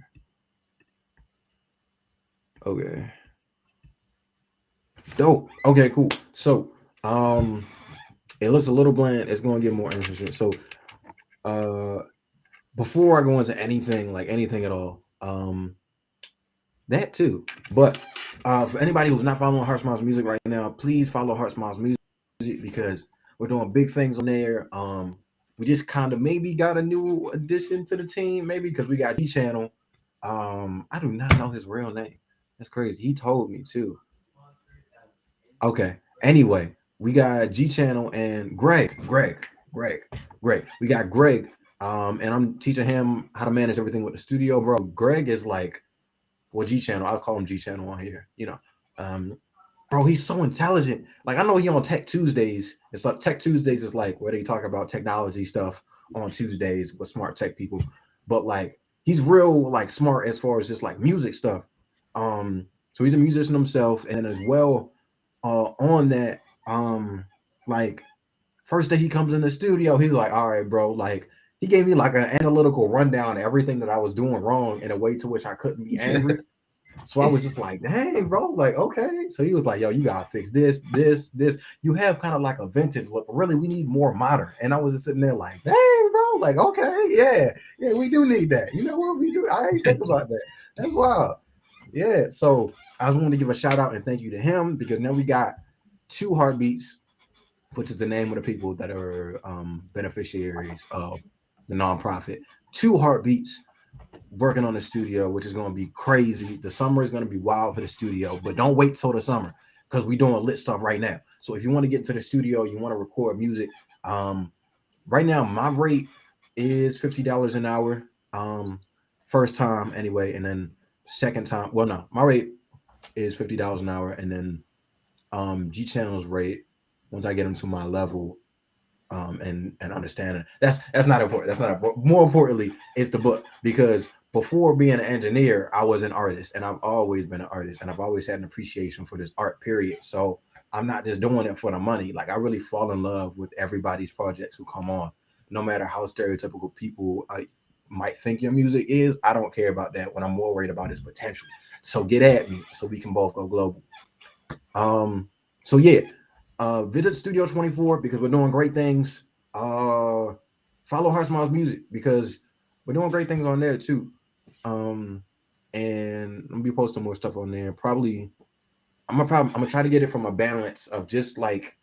Okay. Dope. Okay, cool. So it looks a little bland. It's gonna get more interesting. So uh before I go into anything, like anything at all, that too. But for anybody who's not following Heart Smiles Music right now, please follow Heart Smiles Music because we're doing big things on there. We just kind of maybe got a new addition to the team, maybe because we got G Channel. I do not know his real name. That's crazy. He told me too. Okay. Anyway, we got G Channel and Greg. We got Greg. And I'm teaching him how to manage everything with the studio, bro. Greg is like, well, G Channel. I'll call him G Channel on here. Um, bro, he's so intelligent. Like I know he on Tech Tuesdays. It's like Tech Tuesdays is like where they talk about technology stuff on Tuesdays with smart tech people. But like he's real like smart as far as just like music stuff. So he's a musician himself, and as well, on that, like first day he comes in the studio, he's like, all right, bro, like he gave me like an analytical rundown of everything that I was doing wrong in a way to which I couldn't be angry. So I was just like, dang, bro, like, okay. So he was like, yo, you gotta fix this. You have kind of like a vintage look, but really we need more modern. And I was just sitting there like, dang, bro, like, okay, yeah, we do need that. You know what we do? I ain't think about that. That's wild. Yeah. So I just wanted to give a shout out and thank you to him because now we got two heartbeats, which is the name of the people that are beneficiaries of the nonprofit. Two heartbeats working on the studio, which is going to be crazy. The summer is going to be wild for the studio, but don't wait till the summer because we're doing lit stuff right now. So if you want to get into the studio, you want to record music, um, right now my rate is $50 an hour. First time anyway, and then second time. Well, no, my rate is $50 an hour, and then G Channel's rate once I get them to my level and understanding. That's not important. That's not important. More importantly, it's the book because before being an engineer, I was an artist, and I've always been an artist, and I've always had an appreciation for this art. Period. So I'm not just doing it for the money. Like I really fall in love with everybody's projects who come on, no matter how stereotypical people might think your music is. I don't care about that. What I'm more worried about is potential. So get at me, so we can both go global. So yeah, visit Studio 24 because we're doing great things. Follow Heart Smiles Music because we're doing great things on there too. And I'm gonna be posting more stuff on there. I'm gonna try to get it from a balance of just like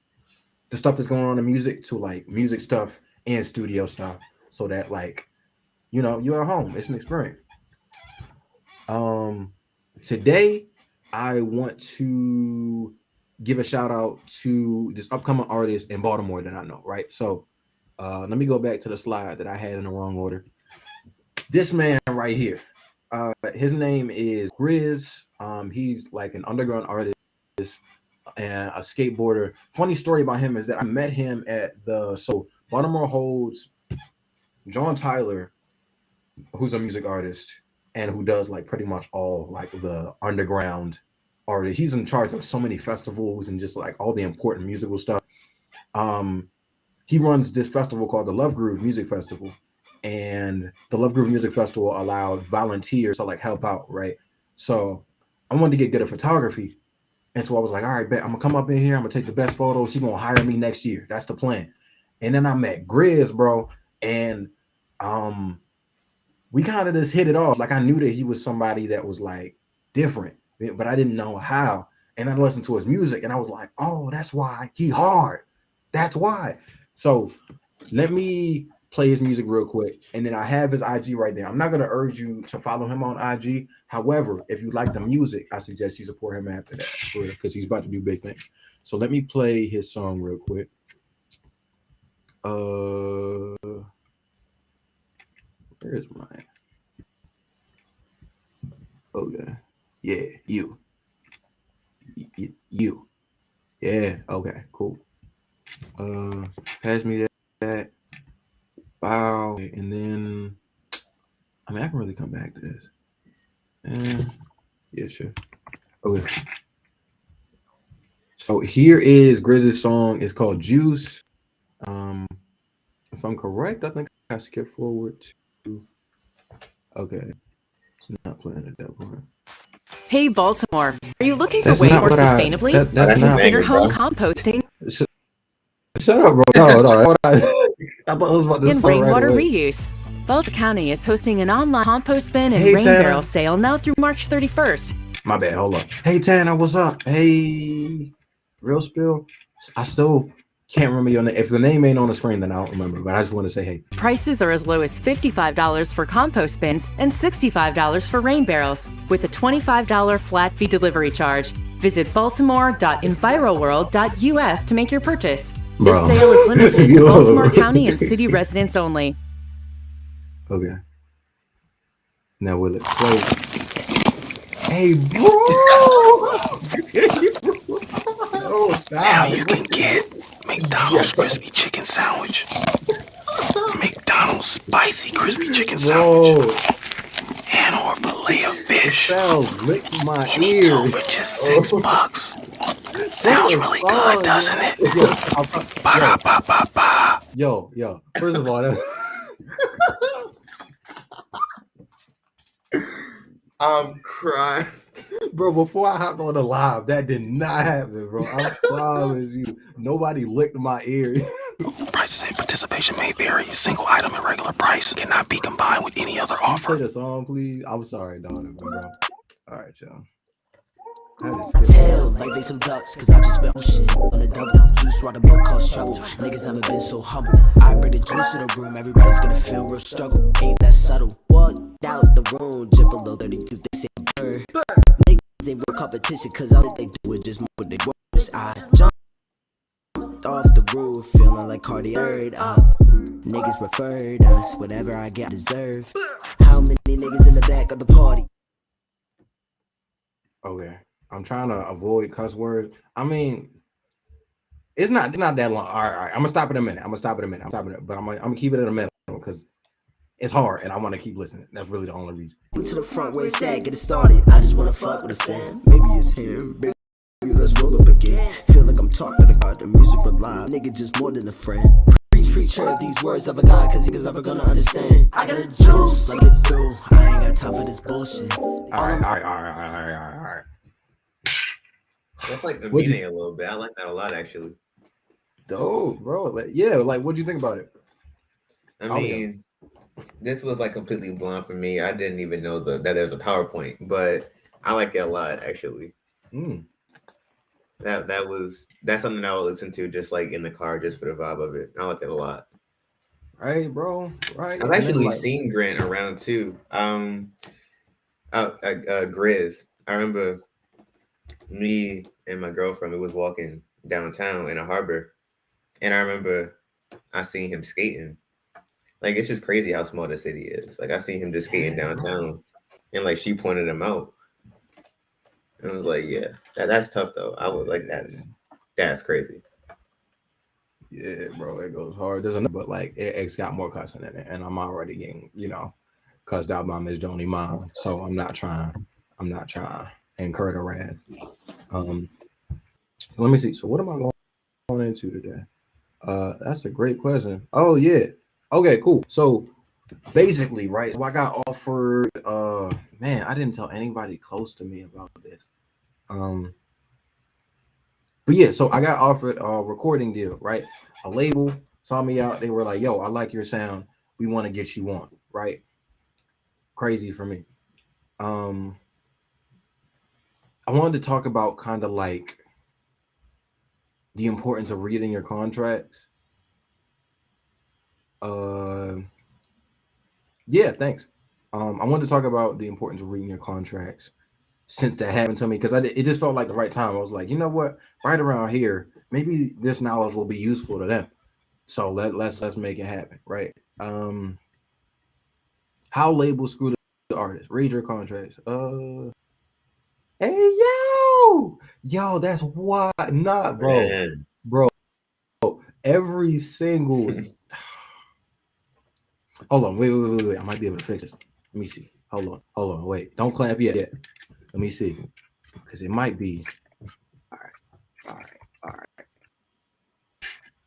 the stuff that's going on in music to like music stuff and studio stuff, so that like you're at home. It's an experience. Today I want to give a shout out to this upcoming artist in Baltimore that I know, right? So let me go back to the slide that I had in the wrong order. This man right here, his name is Grizz. He's like an underground artist and a skateboarder. Funny story about him is that I met him at Baltimore holds John Tyler, who's a music artist and who does like pretty much all like the underground artist. He's in charge of so many festivals and just like all the important musical stuff. He runs this festival called the Love Groove Music Festival, and the Love Groove Music Festival allowed volunteers to like help out, right? So I wanted to get good at photography, and so I was like, all right, bet I'm gonna come up in here, I'm gonna take the best photos. She's gonna hire me next year. That's the plan. And then I met Grizz, bro, and we kind of just hit it off. Like I knew that he was somebody that was like different, but I didn't know how. And I listened to his music, and I was like, oh, that's why he hard. That's why. So let me play his music real quick, and then I have his IG right there. I'm not going to urge you to follow him on IG. However, if you like the music, I suggest you support him after that because he's about to do big things. So let me play his song real quick. Where's mine? Okay. Yeah, you. Yeah, okay, cool. Pass me that. Wow. And then I can really come back to this. Yeah, sure. Okay. So here is Grizz's song. It's called Juice. If I'm correct, I think I skipped forward to. Okay. It's not playing at that point. Hey, Baltimore. Are you looking for way more sustainably? Consider home composting. Shut up, bro. No. I thought I was about to and rainwater reuse. Baltimore County is hosting an online compost bin and rain barrel sale now through March 31st. My bad. Hold on. Hey, Tanner, what's up? Hey, Real Spill. I still can't remember your name. If the name ain't on the screen, then I don't remember. But I just want to say hey. Prices are as low as $55 for compost bins and $65 for rain barrels, with a $25 flat fee delivery charge. Visit baltimore.enviroworld.us to make your purchase. This sale is limited to Baltimore County and city residents only. Okay. Now will it play? Hey, bro! Now you can get McDonald's crispy chicken sandwich, McDonald's spicy crispy chicken sandwich, and or fillet of fish. Any two for just $6. Sounds really good, doesn't it? Ba-da-ba-ba-ba. Yo. First of all, I'm crying. Bro, before I hopped on the live, that did not happen, bro. I promise you. Nobody licked my ear. Prices and participation may vary. A single item at regular price cannot be combined with any other offer. Play the song, please. I'm sorry, Donovan, bro. All right, y'all. Tail like they some ducks, cause I just been shit on the double. Juice ride the boat cause trouble. Niggas never been so humble. I bring the juice to the room, everybody's gonna feel real struggle. Ain't that subtle? Walked out the room, just below 32, they say bird. Niggas ain't real competition, cause all they do is just move with their words. I jumped off the roof, feeling like Cardi Bird. Niggas preferred us, whatever I get, I deserve. How many niggas in the back of the party? Okay. I'm trying to avoid cuss words. I mean, it's not that long. All right. I'm gonna stop in a minute. But I'm gonna keep it in a minute because it's hard, and I want to keep listening. That's really the only reason. To the front where it's at, get it started. I just wanna fuck with a fan. Maybe it's him. Maybe let's roll up again. Feel like I'm talking to God. The music alive. Nigga just more than a friend. Preach, heard these words of a God, cause he is never gonna understand. I got a juice, let it through. I ain't got time for this bullshit. All right. That's like demeaning a little bit. I like that a lot, actually. Dope, bro. Like, what do you think about it? I mean, this was like completely blind for me. I didn't even know that there's a PowerPoint, but I like it a lot, actually. That's something I'll listen to just like in the car, just for the vibe of it. I like it a lot. Right, bro. Right. I've actually seen Grant around too. Grizz. I remember me and my girlfriend, we was walking downtown in a harbor, and I remember I seen him skating. Like, it's just crazy how small the city is. Like, I seen him just skating downtown, and like she pointed him out. And I was like, yeah, that's tough though. I was like, that's crazy. Yeah, bro, it goes hard. There's another, but like it's got more cussing in it, and I'm already getting, cussed out by Miss Joni Mom. So I'm not trying to incur the wrath. Let me see. So what am I going into today? That's a great question. Oh yeah. Okay, cool. So basically, right, so I got offered man, I didn't tell anybody close to me about this. But yeah, so I got offered a recording deal, right? A label saw me out. They were like, yo, I like your sound. We want to get you on, right? Crazy for me. I wanted to talk about kind of like the importance of reading your contracts. Yeah, thanks. I wanted to talk about the importance of reading your contracts since that happened to me, because it just felt like the right time. I was like, you know what? Right around here, maybe this knowledge will be useful to them. So let's make it happen, right? How labels screw the artist? Read your contracts. Hey yo, that's why not, bro. Man. Bro, every single. Hold on, wait. I might be able to fix this. Let me see. Hold on, wait. Don't clap yet. Let me see, because it might be. All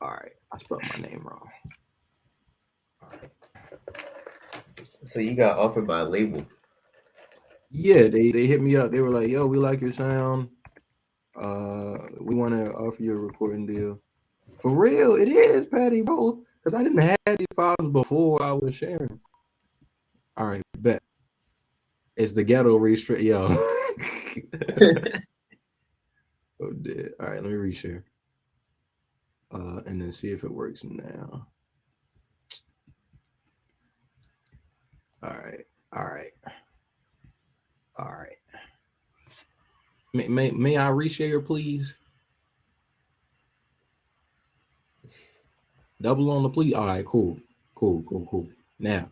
right. I spelled my name wrong. All right. So you got offered by a label? Yeah, they hit me up. They were like, "Yo, we like your sound. We want to offer you a recording deal." For real, it is, Patty, bro. Because I didn't have these problems before I was sharing. All right, bet. It's the ghetto restrict, yo. Oh, dead. All right, let me reshare. And then see if it works now. All right. May I reshare, please? Double on the please. All right, cool. Now,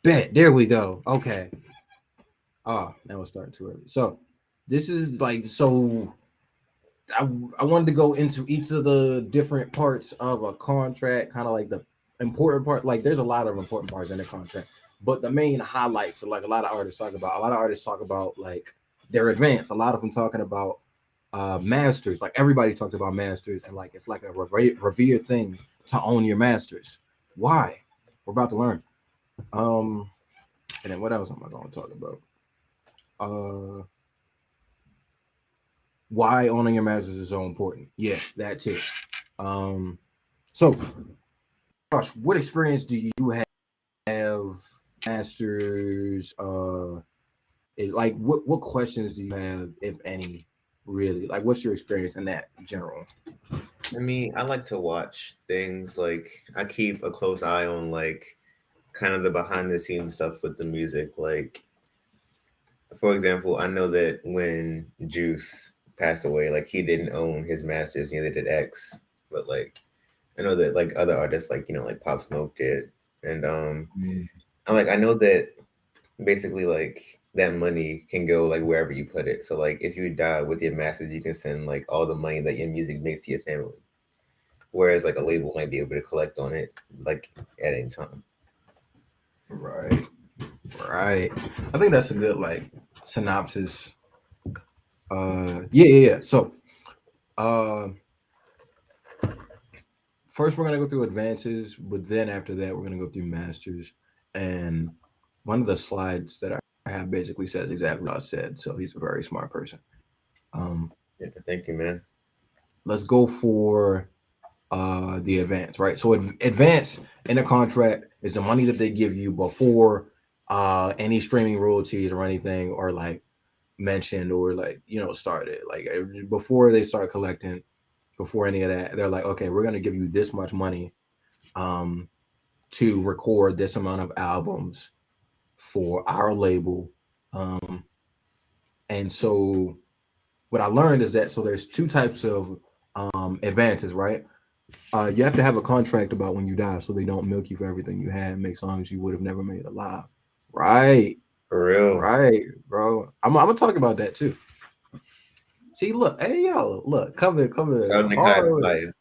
bet. There we go. Okay. Now it's starting too early. So this is like, so I wanted to go into each of the different parts of a contract, kind of like the important part. Like, there's a lot of important parts in the contract, but the main highlights are like a lot of artists talk about like their advance. A lot of them talking about masters. Like, everybody talks about masters, and like it's like a revered thing to own your masters. Why? We're about to learn. And then what else am I going to talk about? Why owning your masters is so important. Yeah, that too. So Josh, what experience do you have masters? Like what questions do you have, if any, really? Like, what's your experience in that in general? I mean, I like to watch things. Like, I keep a close eye on like kind of the behind the scenes stuff with the music. Like, for example, I know that when Juice passed away, like, he didn't own his masters, neither did X. But like, I know that like other artists, like, like Pop Smoke did. And I know that basically like that money can go like wherever you put it. So like, if you die with your masters, you can send like all the money that your music makes to your family. Whereas like a label might be able to collect on it like at any time. Right. Right. I think that's a good like synopsis. Yeah. So uh first we're gonna go through advances, but then after that we're gonna go through masters. And one of the slides that I have basically says exactly what I said. So he's a very smart person. Um Yeah, thank you, man. let's go for the advance, right? So advance in a contract is the money that they give you before any streaming royalties or anything or like mentioned or like started, like before they start collecting, before any of that. They're like, okay, we're going to give you this much money um to record this amount of albums for our label. And so what I learned is that so there's two types of advances, right? You have to have a contract about when you die so they don't milk you for everything you had and make songs you would have never made alive. Right. For real. Right, bro. I'm gonna talk about that too. See, look, hey yo, look, come Proud in Nick Hyde hard. fire.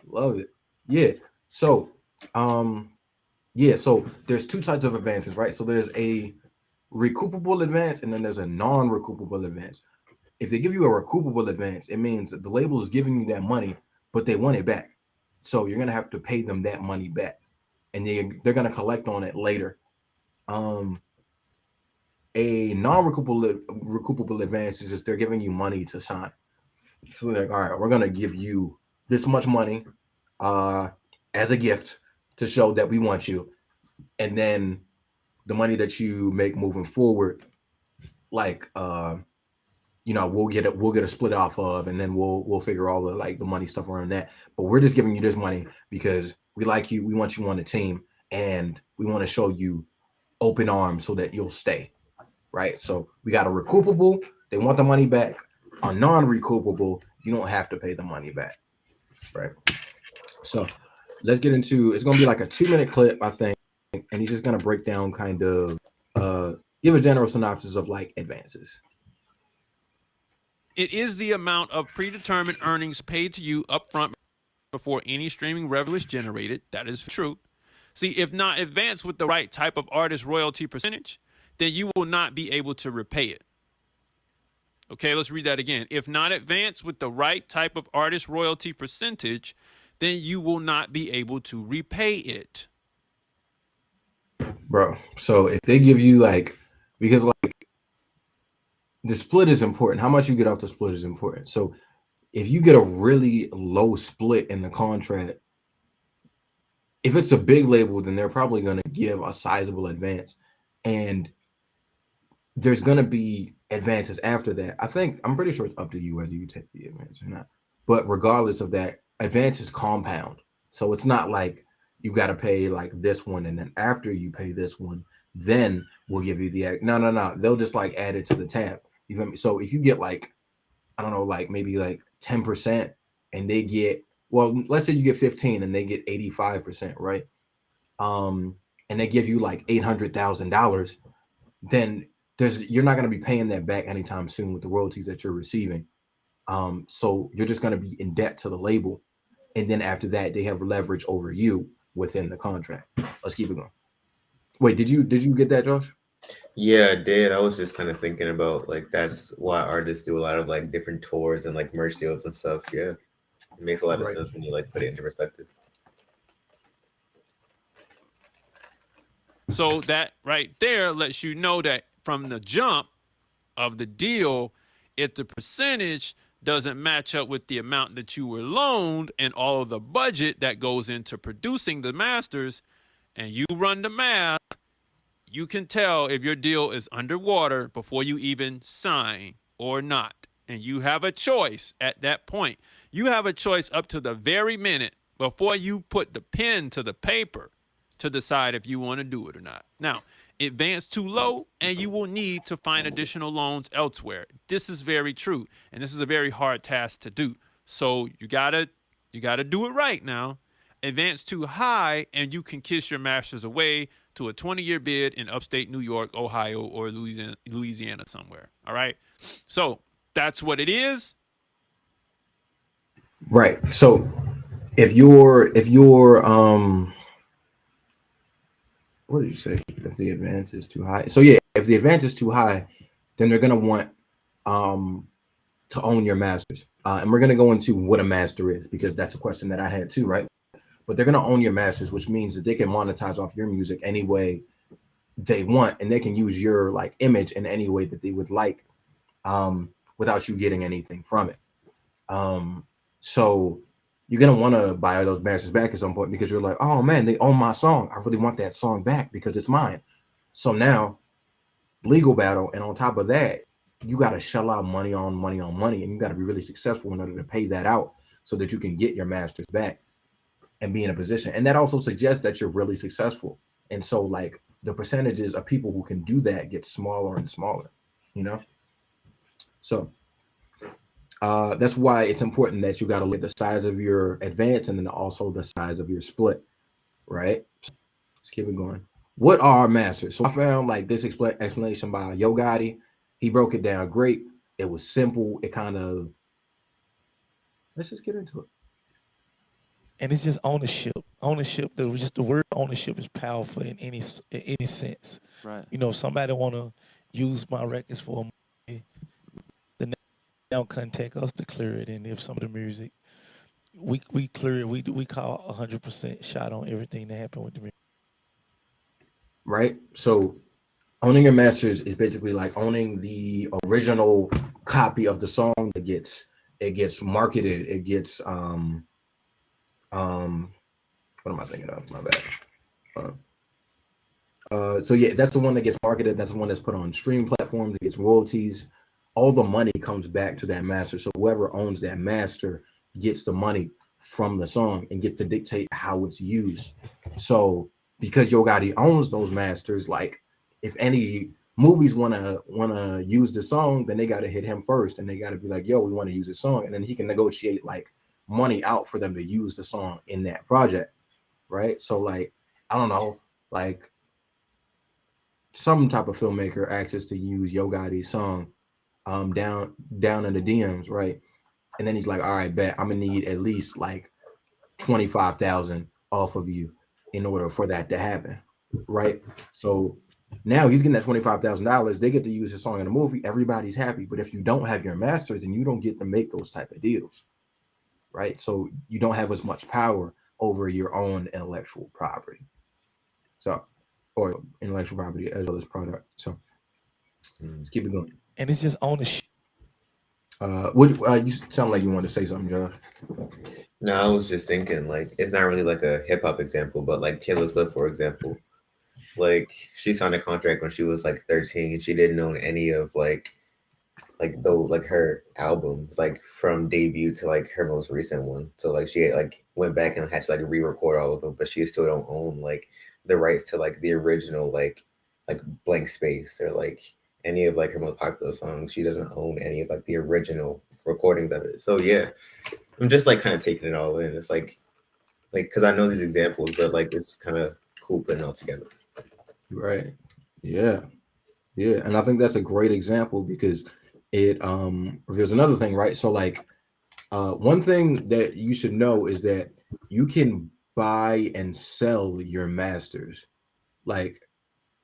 Love it. Yeah. So so there's two types of advances, right? So there's a recoupable advance and then there's a non-recoupable advance. If they give you a recoupable advance, it means that the label is giving you that money, but they want it back. So you're gonna have to pay them that money back, and they're gonna collect on it later. A non-recoupable advance is just they're giving you money to sign. So they're like, all right, we're gonna give you this much money as a gift to show that we want you, and then the money that you make moving forward, like we'll get a split off of, and then we'll figure all the like the money stuff around that. But we're just giving you this money because we like you, we want you on the team, and we want to show you open arms so that you'll stay. Right. So we got a recoupable, they want the money back. A non-recoupable, you don't have to pay the money back. Right. So let's get into it's gonna be like a 2-minute clip, I think, and he's just gonna break down kind of give a general synopsis of like advances. It is the amount of predetermined earnings paid to you upfront before any streaming revenue is generated. That is true. See, if not advanced with the right type of artist royalty percentage, then you will not be able to repay it. Okay, let's read that again. If not advanced with the right type of artist royalty percentage, then you will not be able to repay it. Bro, so if they give you like, because like the split is important, how much you get off the split is important. So if you get a really low split in the contract, if it's a big label, then they're probably going to give a sizable advance, and there's going to be advances after that. I'm pretty sure it's up to you whether you take the advance or not, but regardless of that, advances compound. So it's not like you got to pay like this one, and then after you pay this one, then we'll give you the no. They'll just like add it to the tab. You feel me? So if you get like, I don't know, like maybe like 10%, and they get, well, let's say you get 15 and they get 85%, right? And they give you like $800,000, then you're not going to be paying that back anytime soon with the royalties that you're receiving. So you're just going to be in debt to the label, and then after that, they have leverage over you within the contract. Let's keep it going. Wait, did you get that, Josh? Yeah, I did. I was just kind of thinking about like that's why artists do a lot of like different tours and like merch deals and stuff. Yeah, it makes a lot of sense when you like put it into perspective. So that right there lets you know that from the jump of the deal, if the percentage doesn't match up with the amount that you were loaned and all of the budget that goes into producing the masters, and you run the math, you can tell if your deal is underwater before you even sign or not. And you have a choice at that point. You have a choice up to the very minute before you put the pen to the paper to decide if you want to do it or not. Now, advance too low and you will need to find additional loans elsewhere. This is very true, and this is a very hard task to do. So you gotta do it right now. Advance too high and you can kiss your masters away to a 20-year bid in upstate New York, Ohio, or Louisiana somewhere. All right. So that's what it is. Right. So if you're what did you say? If the advance is too high. So yeah, if the advance is too high, then they're gonna want to own your masters. And we're gonna go into what a master is because that's a question that I had too, right? But they're gonna own your masters, which means that they can monetize off your music any way they want, and they can use your like image in any way that they would like, without you getting anything from it. So you're gonna want to buy those masters back at some point because you're like, oh man, they own my song. I really want that song back because it's mine. So now legal battle, and on top of that, you got to shell out money on money on money, and you got to be really successful in order to pay that out so that you can get your masters back and be in a position. And that also suggests that you're really successful. And so like the percentages of people who can do that get smaller and smaller, you know? So that's why it's important that you got to look at the size of your advance and then also the size of your split, right? So let's keep it going. What are masters? So I found like this explanation by Yo Gotti. He broke it down great. It was simple. It kind of, let's just get into it. And it's just ownership. Ownership. The word ownership is powerful in any sense. Right. You know, if somebody want to use my records for money, the now contact us to clear it. And if some of the music, we clear it. We call 100% shot on everything that happened with the music. Right. So owning your masters is basically like owning the original copy of the song that gets marketed. It gets what am I thinking of? My bad. So yeah, that's the one that gets marketed. That's the one that's put on stream platforms. It gets royalties. All the money comes back to that master. So whoever owns that master gets the money from the song and gets to dictate how it's used. So because Yo Gotti owns those masters, like if any movies wanna use the song, then they gotta hit him first, and they gotta be like, yo, we want to use this song, and then he can negotiate like money out for them to use the song in that project, right? So like, I don't know, like some type of filmmaker asks to use Yo Gotti's song down in the DMs, right? And then he's like, all right, bet I'm gonna need at least like 25,000 off of you in order for that to happen, right? So now he's getting that $25,000. They get to use his song in a movie. Everybody's happy. But if you don't have your masters, then you don't get to make those type of deals, right? So you don't have as much power over your own intellectual property. So, or intellectual property as well as product. So let's keep it going. And it's just ownership. You sound like you wanted to say something, Josh. No, I was just thinking like it's not really like a hip hop example, but like Taylor Swift, for example. Like she signed a contract when she was like 13. She didn't own any of like her albums, like from debut to like her most recent one. So like she like went back and had to like re-record all of them, but she still don't own like the rights to like the original like Blank Space or like any of like her most popular songs. She doesn't own any of like the original recordings of it. So yeah, I'm just like kind of taking it all in. It's like because I know these examples, but like it's kind of cool putting it all together. Right. Yeah. And I think that's a great example because it reveals another thing, right? So like one thing that you should know is that you can buy and sell your masters. Like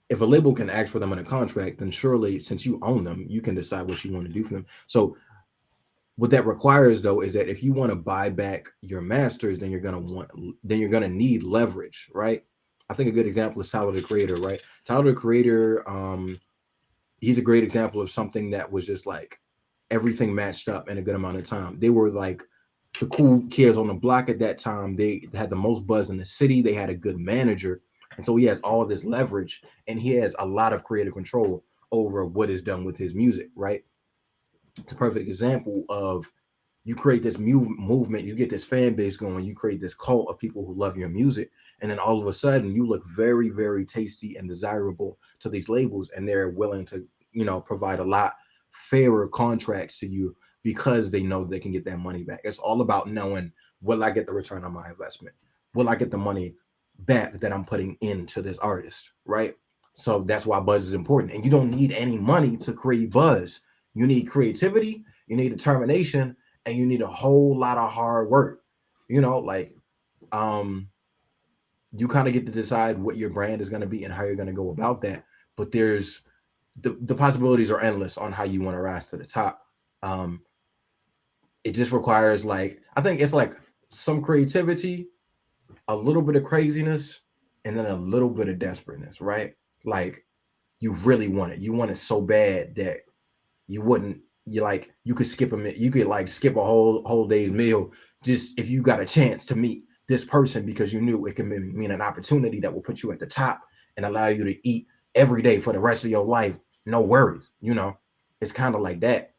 if a label can ask for them in a contract, then surely since you own them, you can decide what you want to do for them. So what that requires though is that if you want to buy back your masters, then you're gonna need leverage, right? I think a good example is Tyler the Creator, right? Tyler the Creator, he's a great example of something that was just like everything matched up in a good amount of time. They were like the cool kids on the block at that time. They had the most buzz in the city. They had a good manager. And so he has all of this leverage and he has a lot of creative control over what is done with his music, right? It's a perfect example of you create this movement, you get this fan base going, you create this cult of people who love your music. And then all of a sudden you look very, very tasty and desirable to these labels. And they're willing to, provide a lot fairer contracts to you because they know they can get that money back. It's all about knowing, will I get the return on my investment? Will I get the money back that I'm putting into this artist, right? So that's why buzz is important. And you don't need any money to create buzz. You need creativity, you need determination, and you need a whole lot of hard work. you kind of get to decide what your brand is going to be and how you're going to go about that. But there's the possibilities are endless on how you want to rise to the top. It just requires, like, I think it's like some creativity, a little bit of craziness, and then a little bit of desperateness, right? Like, you really want it. You want it so bad that you wouldn't, you could skip you could like skip a whole day's meal just if you got a chance to meet this person, because you knew it could mean an opportunity that will put you at the top and allow you to eat every day for the rest of your life, no worries. It's kind of like that.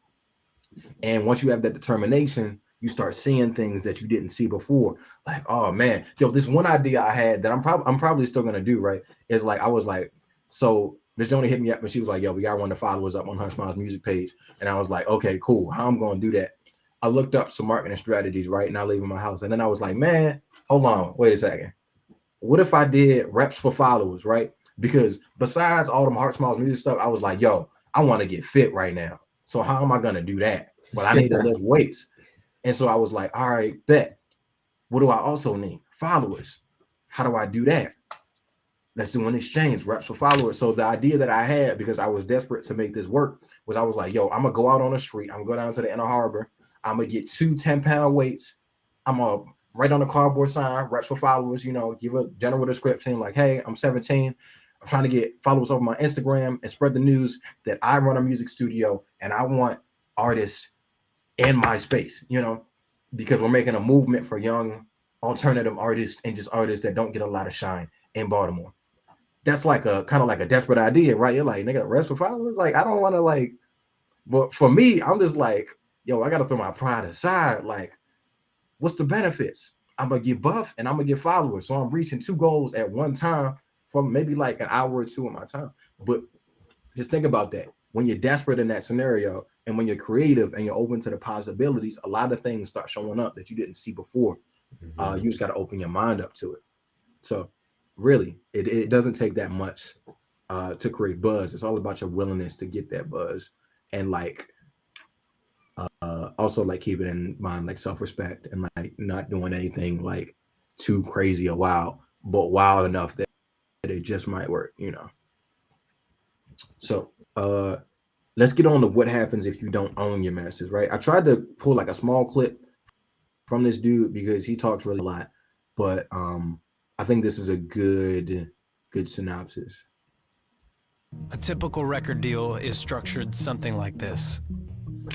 And once you have that determination, you start seeing things that you didn't see before. Like, oh man, yo, this one idea I had that I'm probably still gonna do, right? Is like, I was like, so Miss Joni hit me up and she was like, yo, we got one of the followers up on her Smiles music page. And I was like, okay, cool. How I'm gonna do that? I looked up some marketing strategies, right? Now leaving my house. And then I was like, man, hold on, wait a second. What if I did reps for followers, right? Because besides all them Heart Smiles music stuff, I was like, yo, I want to get fit right now. So how am I gonna do that? Well, I need to lift weights. And so I was like, all right, bet. What do I also need? Followers. How do I do that? Let's do an exchange, reps for followers. So the idea that I had, because I was desperate to make this work, was I was like, yo, I'm going to go out on the street. I'm going to go down to the Inner Harbor. I'm going to get 2 10-pound weights. I'm going to write on the cardboard sign, reps for followers, give a general description like, hey, I'm 17. I'm trying to get followers over my Instagram and spread the news that I run a music studio and I want artists in my space, because we're making a movement for young alternative artists and just artists that don't get a lot of shine in Baltimore. That's like a kind of like a desperate idea, right? You're like, nigga, reps for followers? Like, I don't want to, like, but for me, I'm just like, yo, I got to throw my pride aside. Like, what's the benefits? I'm going to get buff and I'm going to get followers. So I'm reaching 2 goals at one time for maybe like an hour or 2 of my time. But just think about that. When you're desperate in that scenario and when you're creative and you're open to the possibilities, a lot of things start showing up that you didn't see before. You just got to open your mind up to it. So really, it doesn't take that much to create buzz. It's all about your willingness to get that buzz, and like also like keep it in mind, like self-respect and like not doing anything like too crazy or wild, but wild enough that it just might work, So let's get on to what happens if you don't own your masters, right? I tried to pull like a small clip from this dude because he talks really a lot, but I think this is a good synopsis. A typical record deal is structured something like this.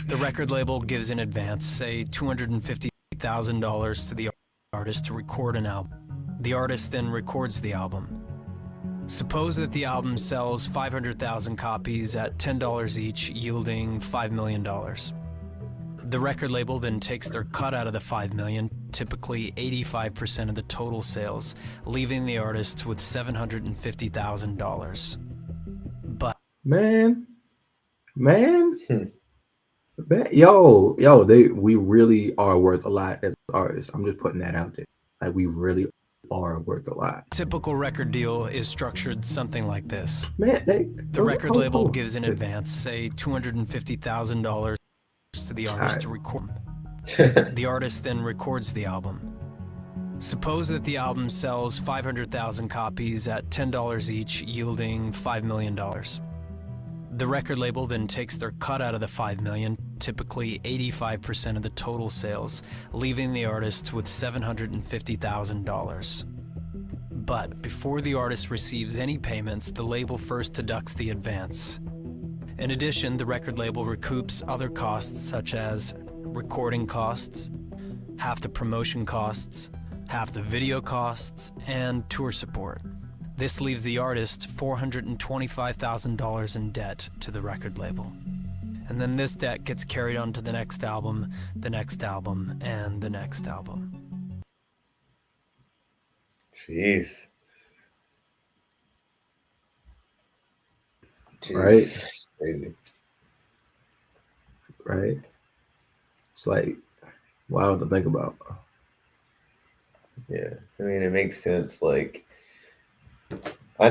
The record label gives in advance, say $250,000 to the artist to record an album. The artist then records the album. Suppose that the album sells 500,000 copies at $10 each, yielding $5 million. The record label then takes their cut out of the $5 million, typically 85% of the total sales, leaving the artist with $750,000. But man, we really are worth a lot as artists. I'm just putting that out there. Like, we really are worth a lot. Typical record deal is structured something like this. Man, the record label gives in advance, say $250,000 to the artist to record. The artist then records the album. Suppose that the album sells 500,000 copies at $10 each, yielding $5 million. The record label then takes their cut out of the $5 million, typically 85% of the total sales, leaving the artist with $750,000. But before the artist receives any payments, the label first deducts the advance. In addition, the record label recoups other costs such as recording costs, half the promotion costs, half the video costs, and tour support. This leaves the artist $425,000 in debt to the record label. And then this debt gets carried on to the next album, and the next album. Jeez. Right? That's crazy. Right? It's like wild to think about. Yeah, I mean, it makes sense. Like, I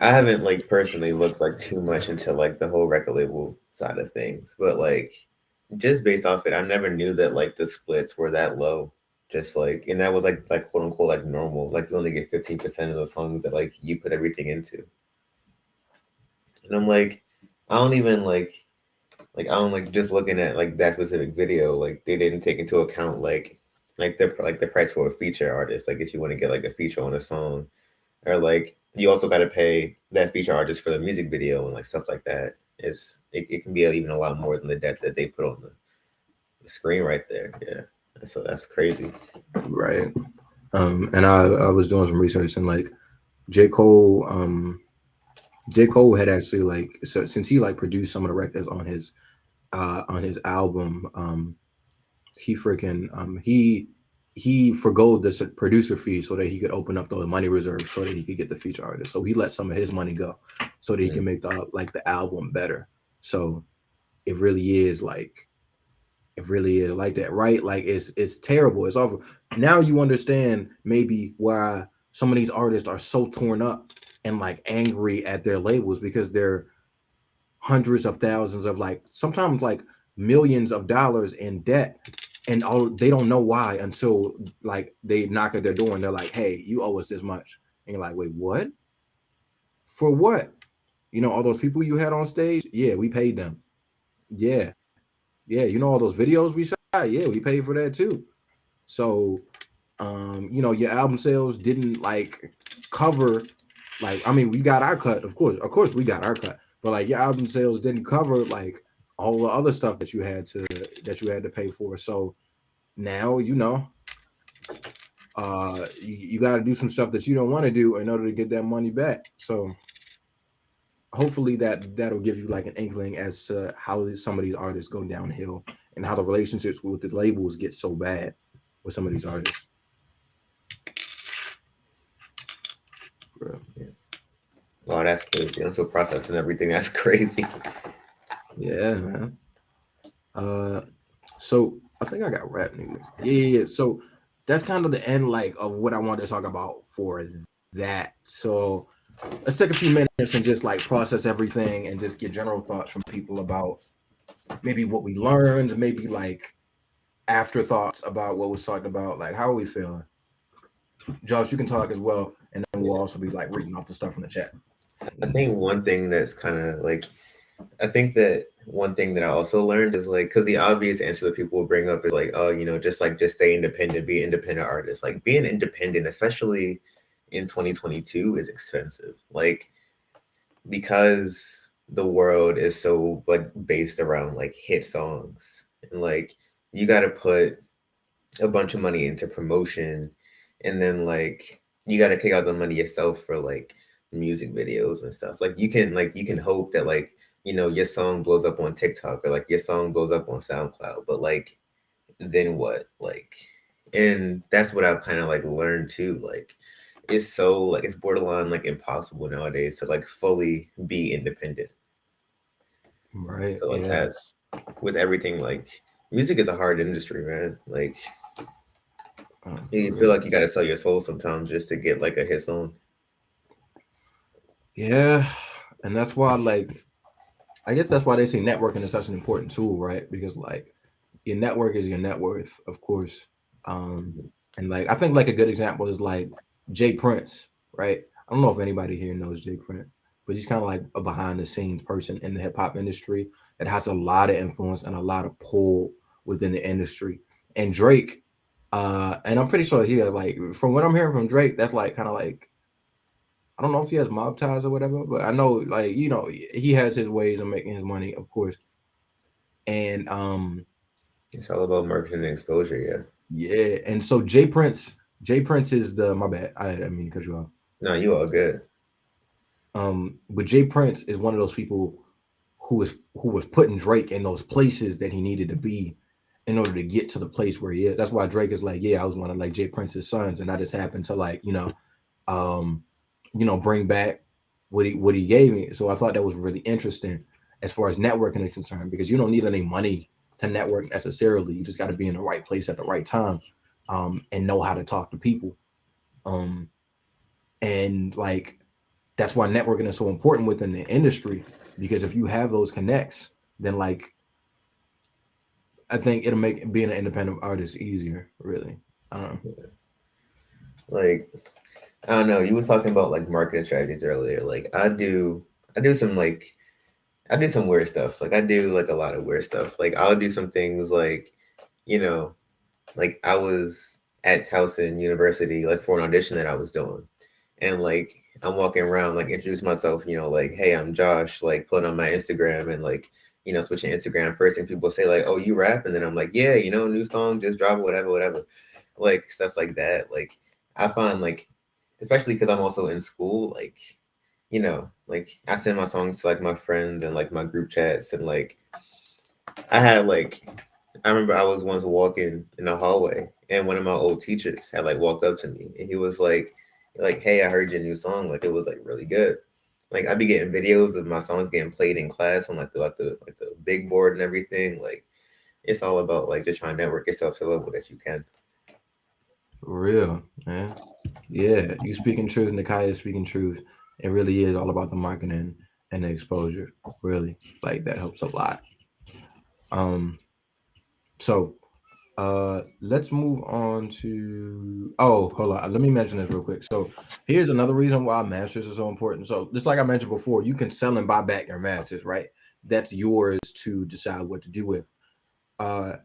haven't like personally looked like too much into like the whole record label side of things, but like just based off it, I never knew that like the splits were that low. just like, and that was like quote unquote like normal. Like you only get 15% of the songs that like you put everything into. And I'm like, I don't even I don't like just looking at like that specific video. Like they didn't take into account the price for a feature artist. Like if you want to get like a feature on a song, or like you also got to pay that feature artist for the music video and like stuff like that. It can be even a lot more than the debt that they put on the screen right there. Yeah, so that's crazy. Right. And I was doing some research, and like J. Cole had actually like, so since he like produced some of the records on his album, he forgoed the producer fee so that he could open up the money reserve so that he could get the feature artist. So he let some of his money go so that he can make the album better. So it really is like that, right? Like it's terrible. It's awful. Now you understand maybe why some of these artists are so torn up and like angry at their labels, because they're hundreds of thousands of like sometimes like millions of dollars in debt, and all they don't know why until like they knock at their door and they're like, hey, you owe us this much. And you're like, wait, what? For what? You know, all those people you had on stage, yeah, we paid them. Yeah, you know, all those videos we shot, yeah, we paid for that too. So you know, your album sales didn't like cover, like, I mean, we got our cut, of course we got our cut, but like your album sales didn't cover like all the other stuff that you had to pay for. So now, you know, you got to do some stuff that you don't want to do in order to get that money back. So hopefully that'll give you like an inkling as to how some of these artists go downhill and how the relationships with the labels get so bad with some of these artists. Yeah. Wow, that's crazy. I'm still processing everything. That's crazy. Yeah, man. So I think I got rap news. Yeah. So that's kind of the end, like, of what I wanted to talk about for that. So let's take a few minutes and just like process everything and just get general thoughts from people about maybe what we learned, maybe like afterthoughts about what was talked about. Like, how are we feeling? Josh, you can talk as well, and then we'll also be like reading off the stuff from the chat. I think one thing that's kind of like, I think that one thing that I also learned is like, because the obvious answer that people will bring up is like, oh, you know, just stay independent, be an independent artist. Like being independent, especially in 2022, is expensive. Like, because the world is so like based around like hit songs, and like you got to put a bunch of money into promotion, and then like you got to kick out the money yourself for like music videos and stuff. Like you can hope that like, you know, your song blows up on TikTok or like your song blows up on SoundCloud, but like then what? Like, and that's what I've kind of like learned too. Like it's so like it's borderline like impossible nowadays to like fully be independent. Right. So like that's with everything. Like music is a hard industry, man. Like you feel like you got to sell your soul sometimes just to get like a hit song. Yeah, and that's why, like, I guess that's why they say networking is such an important tool, right? Because like your network is your net worth, of course. And like I think like a good example is like Jay Prince, right? I don't know if anybody here knows Jay Prince, but he's kind of like a behind the scenes person in the hip hop industry that has a lot of influence and a lot of pull within the industry. And Drake, and I'm pretty sure he has like, from what I'm hearing from Drake, that's like kind of like, I don't know if he has mob ties or whatever, but I know, like, you know, he has his ways of making his money, of course. And it's all about marketing and exposure, yeah. And so Jay Prince is the, my bad, I didn't mean to cut you off. No, you all good. But Jay Prince is one of those people who was putting Drake in those places that he needed to be in order to get to the place where he is. That's why Drake is like, yeah, I was one of like Jay Prince's sons, and I just happened to like, you know, bring back what he gave me. So I thought that was really interesting as far as networking is concerned, because you don't need any money to network necessarily. You just got to be in the right place at the right time, and know how to talk to people. And like that's why networking is so important within the industry, because if you have those connects, then like I think it'll make being an independent artist easier, really. I don't know. Like, I don't know. You was talking about like marketing strategies earlier. Like I do some like I do some weird stuff. Like I do like a lot of weird stuff. Like I'll do some things like, you know, like I was at Towson University like for an audition that I was doing. And like I'm walking around like introduce myself, you know, like, hey, I'm Josh, like putting on my Instagram and like, you know, switching Instagram. First thing people say, like, oh, you rap? And then I'm like, yeah, you know, new song, just drop it, whatever, whatever. Like stuff like that. Like I find like, especially because I'm also in school, like, you know, like I send my songs to like my friends and like my group chats and like I had like I remember I was once walking in the hallway and one of my old teachers had like walked up to me and he was like, hey, I heard your new song. Like it was like really good. Like I'd be getting videos of my songs getting played in class on like the big board and everything. Like it's all about like just trying to network yourself to the level that you can. For real, man. Yeah, you speaking truth, Nakai is speaking truth. It really is all about the marketing and the exposure. Really, like that helps a lot. Um, so let's move on to hold on. Let me mention this real quick. So here's another reason why masters are so important. So just like I mentioned before, you can sell and buy back your masters, right? That's yours to decide what to do with.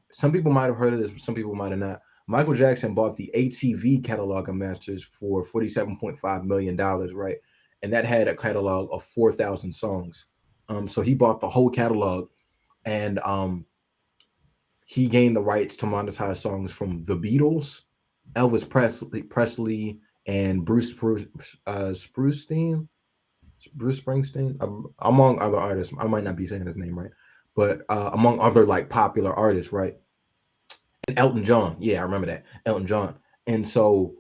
Some people might have heard of this, but some people might have not. Michael Jackson bought the ATV catalog of masters for $47.5 million, right? And that had a catalog of 4,000 songs. So he bought the whole catalog, and he gained the rights to monetize songs from the Beatles, Elvis Presley, and Bruce Springsteen, among other artists. I might not be saying his name right, but among other like popular artists, right? And Elton John, yeah, I remember that Elton John. And so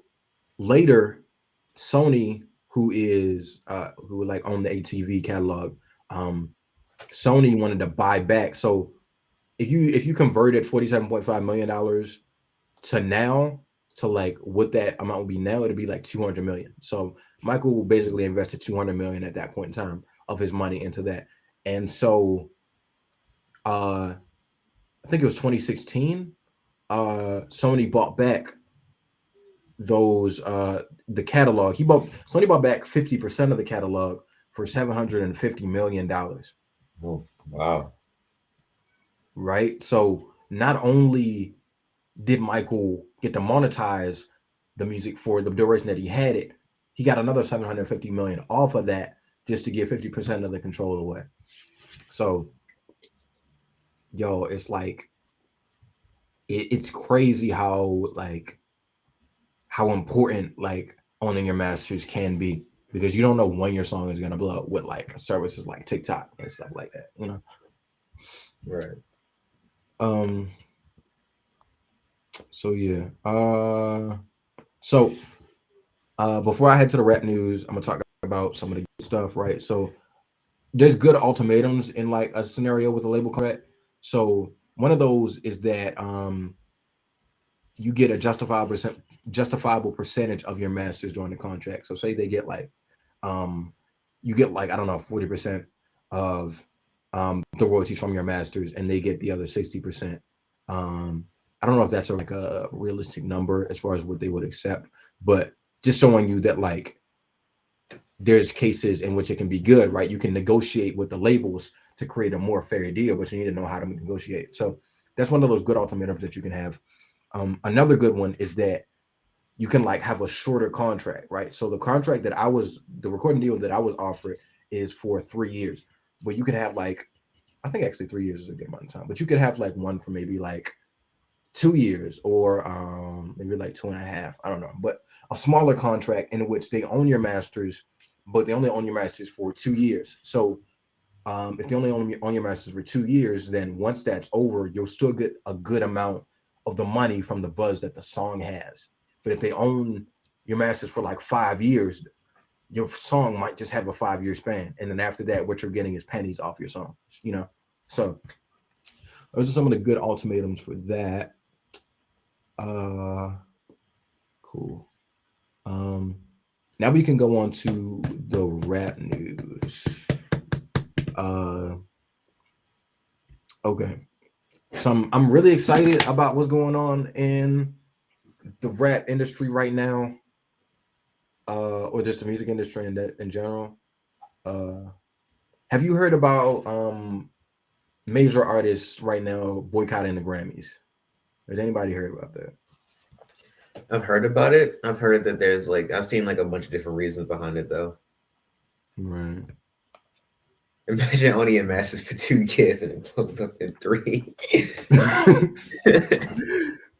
later, Sony, who like owned the ATV catalog, Sony wanted to buy back. So if you converted $47.5 million to now to like what that amount would be now, it'd be like 200 million. So Michael basically invested 200 million at that point in time of his money into that. And so I think it was 2016, Sony bought back those the catalog. Sony bought back 50% of the catalog for $750 million. Oh, wow. Right. So not only did Michael get to monetize the music for the duration that he had it, he got another 750 million off of that just to give 50% of the control away. So, yo, it's like it's crazy how important like owning your masters can be, because you don't know when your song is gonna blow up with like services like TikTok and stuff like that, you know. Right. So yeah. Before I head to the rap news, I'm gonna talk about some of the good stuff, right? So there's good ultimatums in like a scenario with a label contract. So one of those is that you get a justifiable percentage of your masters during the contract. So say they get like you get like, I don't know, 40% of the royalties from your masters, and they get the other 60%. I don't know if that's like a realistic number as far as what they would accept, but just showing you that like there's cases in which it can be good, right? You can negotiate with the labels to create a more fair deal, but you need to know how to negotiate. So that's one of those good ultimatums that you can have. Another good one is that you can like have a shorter contract, right? So the recording deal that I was offered is for 3 years, but you can have like, I think actually 3 years is a good amount of time, but you could have like one for maybe like 2 years or maybe like 2.5. I don't know, but a smaller contract in which they own your masters, but they only own your masters for 2 years. So if they only own your masters for 2 years, then once that's over, you'll still get a good amount of the money from the buzz that the song has. But if they own your masters for like 5 years, your song might just have a 5-year span, and then after that, what you're getting is pennies off your song. You know, so those are some of the good ultimatums for that. Cool. Now we can go on to the rap news. Okay. So I'm really excited about what's going on in the rap industry right now, or just the music industry in general, have you heard about major artists right now boycotting the Grammys? Has anybody heard about that? I've heard about it. I've heard that there's like I've seen like a bunch of different reasons behind it though. Right. Imagine owning a Masters for 2 years and it blows up in 3.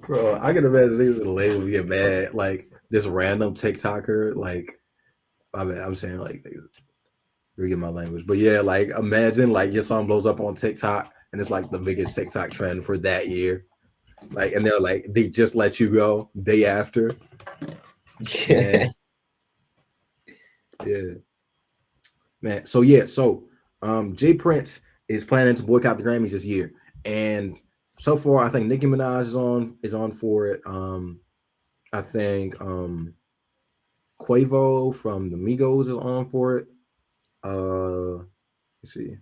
Bro, I can imagine niggas in the label get mad, like this random TikToker, like I'm saying like forget my language, but yeah, like imagine like your song blows up on TikTok and it's like the biggest TikTok trend for that year, like, and they're like they just let you go day after. Yeah. Yeah, man. So Jay Prince is planning to boycott the Grammys this year, and so far I think Nicki Minaj is on for it. I think Quavo from the Migos is on for it. Let's see.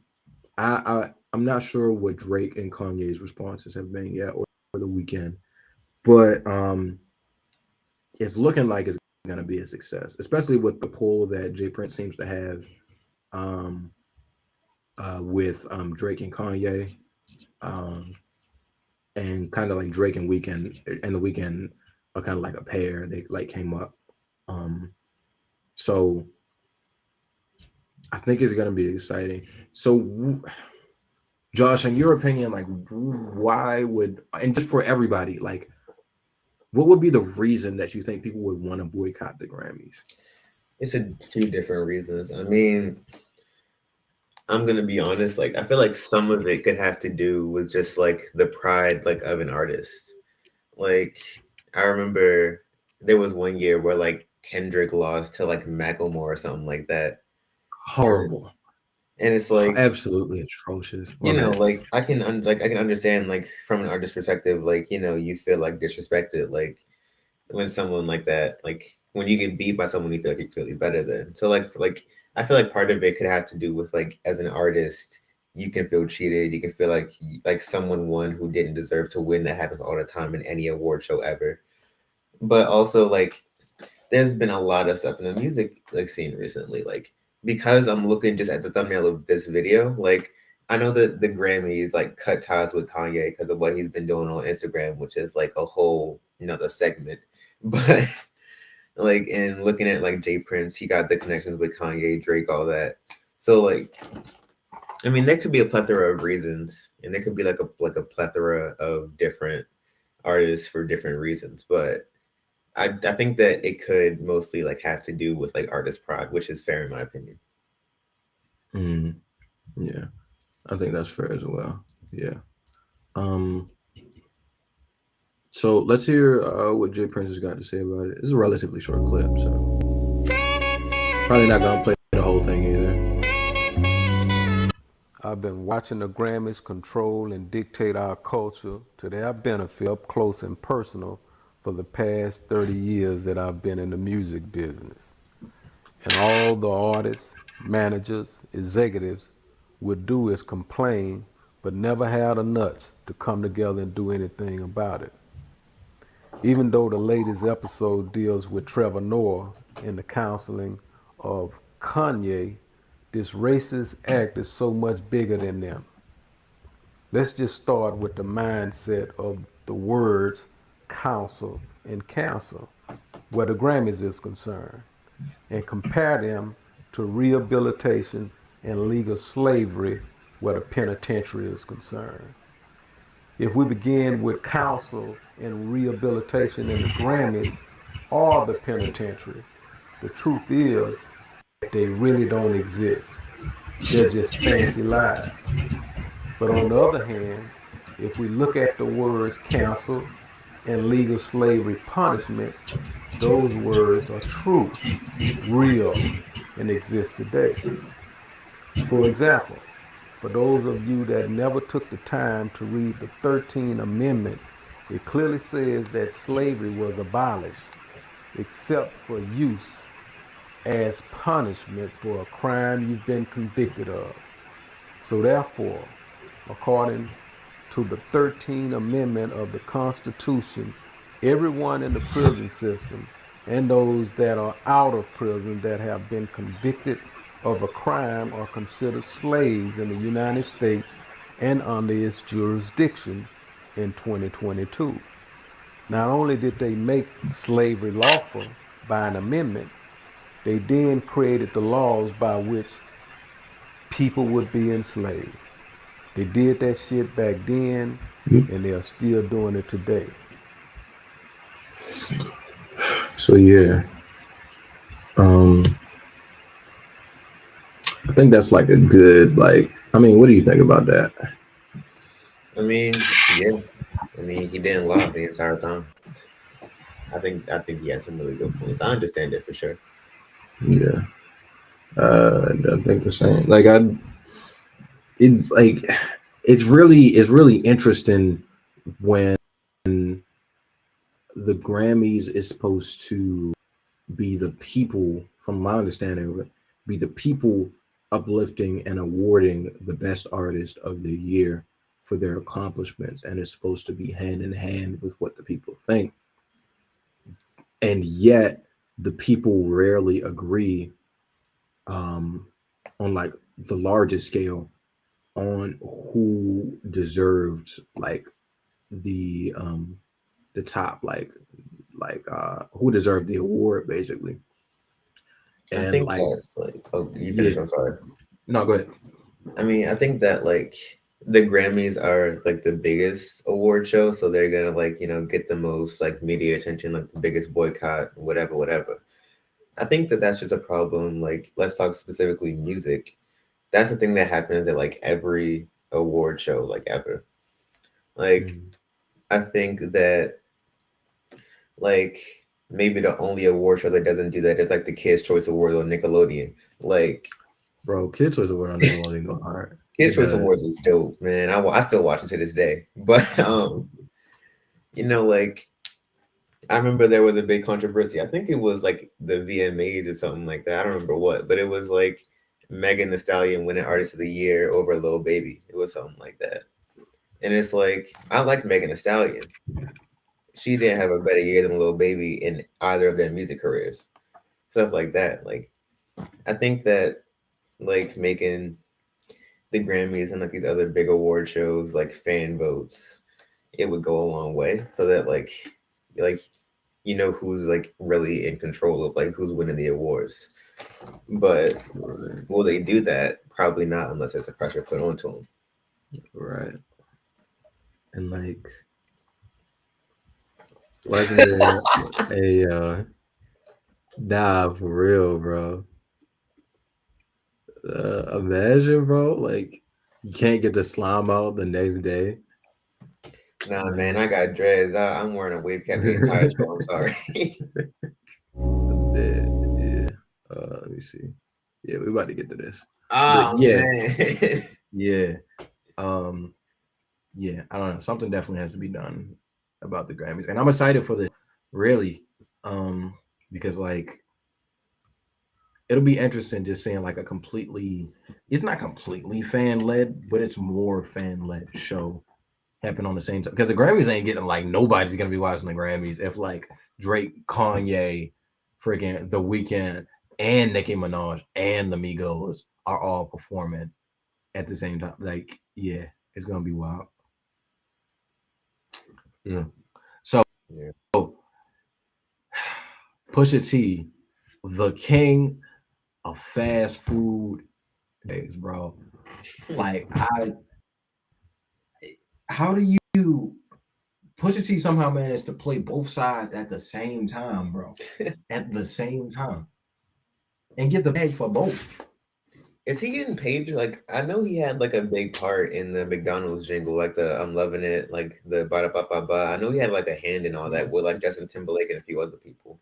I'm not sure what Drake and Kanye's responses have been yet, or the weekend, but it's looking like it's gonna be a success, especially with the pull that Jay Prince seems to have with Drake and Kanye, and kind of like Drake and the Weeknd are kind of like a pair. They like came up, so I think it's gonna be exciting. So, Josh, in your opinion, like, why would, and just for everybody, like, what would be the reason that you think people would want to boycott the Grammys? It's a few different reasons. I mean, I'm gonna be honest, like I feel like some of it could have to do with just like the pride like of an artist. Like I remember there was one year where like Kendrick lost to like Macklemore or something like that. Horrible. And it's like absolutely atrocious. You know, like I can understand like from an artist perspective, like, you know, you feel like disrespected, like when someone like that, like when you get beat by someone you feel like you're clearly better than. So like I feel like part of it could have to do with like as an artist, you can feel cheated, you can feel like someone won who didn't deserve to win. That happens all the time in any award show ever. But also like there's been a lot of stuff in the music like scene recently, like because I'm looking just at the thumbnail of this video, like I know that the Grammys like cut ties with Kanye because of what he's been doing on Instagram, which is like a whole another segment. But like in looking at like Jay Prince, he got the connections with Kanye, Drake, all that. So like, I mean, there could be a plethora of reasons, and there could be like a plethora of different artists for different reasons. But I think that it could mostly like have to do with like artist pride, which is fair in my opinion. Yeah, I think that's fair as well. Yeah. So let's hear what Jay Prince has got to say about it. It's a relatively short clip, so probably not gonna play the whole thing either. I've been watching the Grammys control and dictate our culture to their benefit up close and personal for the past 30 years that I've been in the music business. And all the artists, managers, executives would do is complain, but never had the nuts to come together and do anything about it. Even though the latest episode deals with Trevor Noah and the counseling of Kanye, this racist act is so much bigger than them. Let's just start with the mindset of the words counsel and cancel, where the Grammys is concerned, and compare them to rehabilitation and legal slavery, where the penitentiary is concerned. If we begin with counsel and rehabilitation in the Grammys or the penitentiary, the truth is that they really don't exist. They're just fancy lies. But on the other hand, if we look at the words counsel and legal slavery punishment, those words are true, real, and exist today. For example, for those of you that never took the time to read the 13th Amendment, it clearly says that slavery was abolished, except for use as punishment for a crime you've been convicted of. So therefore, according to the 13th Amendment of the Constitution, Everyone in the prison system and those that are out of prison that have been convicted of a crime are considered slaves in the United States and under its jurisdiction in 2022. Not only did they make slavery lawful by an amendment, they then created the laws by which people would be enslaved. They did that shit back then, and they are still doing it today. So yeah, um, I think that's like a good like. I mean, what do you think about that? I mean, yeah. I mean, he didn't lie the entire time. I think he has some really good points. I understand it for sure. Yeah, I think the same. Like it's like it's really interesting when the Grammys is supposed to be the people, from my understanding of it, be the people uplifting and awarding the best artist of the year for their accomplishments, and it's supposed to be hand in hand with what the people think. And yet, the people rarely agree um, on like the largest scale on who deserved like the top like who deserved the award basically. I And think like that's like, oh, you yeah, finished? I'm sorry. no, go ahead. I mean, I think that like the Grammys are like the biggest award show, so they're gonna like get the most like media attention, like the biggest boycott, whatever, whatever. I think that that's just a problem. Like, let's talk specifically music. That's the thing that happens at like every award show, like ever. Like, Mhm. I think that like maybe the only award show that doesn't do that is like the Kids Choice Award on Nickelodeon. Like, Bro, Kids was the word on Nickelodeon go hard. Kids It Choice does. Awards is dope, man. I still watch it to this day. But like I remember there was a big controversy. I think it was like the VMAs or something like that. I don't remember what, but it was like Megan Thee Stallion winning Artist of the Year over Lil Baby. It was something like that. And it's like I like Megan Thee Stallion. She didn't have a better year than Lil Baby in either of their music careers. Stuff like that. Like I think that like making the Grammys and like these other big award shows like fan votes, it would go a long way so that like who's like really in control of like who's winning the awards. But will they do that? Probably not unless there's a pressure put onto them. Right. And like wasn't there a nah for real, bro? Imagine, bro, like you can't get the slime out the next day. Nah, man, Like I got dreads. I'm wearing a wave cap the entire show. I'm sorry. yeah. Let me see. Yeah, we about to get to this. But Oh yeah, man. yeah. Um, yeah, I don't know. Something definitely has to be done about the Grammys. And I'm excited for the really. Because like it'll be interesting just seeing like a completely it's not completely fan led, but it's more fan led show happen on the same time. Because the Grammys ain't getting like nobody's gonna be watching the Grammys if like Drake, Kanye, freaking The Weeknd, and Nicki Minaj and the Migos are all performing at the same time. Like, yeah, it's gonna be wild. Yeah. So Yeah. Pusha T, the king of fast food days, bro. Like how do you Pusha T somehow managed to play both sides at the same time, bro? At the same time. And get the bag for both. Is he getting paid? Like, I know he had like a big part in the McDonald's jingle, like the "I'm loving it," like the "ba da ba ba ba." I know he had like a hand in all that with like Justin Timberlake and a few other people.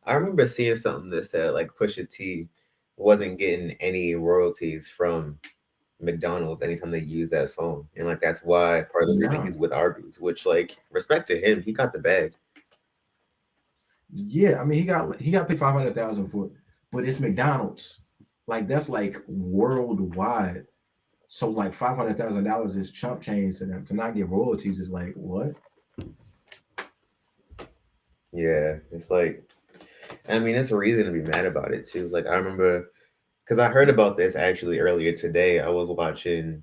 I remember seeing something that said like Pusha T wasn't getting any royalties from McDonald's anytime they use that song, and like that's why part of the reason No. he's with Arby's. Which, like, respect to him, he got the bag. Yeah, I mean he got paid 500,000 for it, but it's McDonald's. Like that's like worldwide. So like $500,000 is chump change to them. To not get royalties is like what? Yeah, it's like, I mean, it's a reason to be mad about it too. Like I remember, because I heard about this actually earlier today. I was watching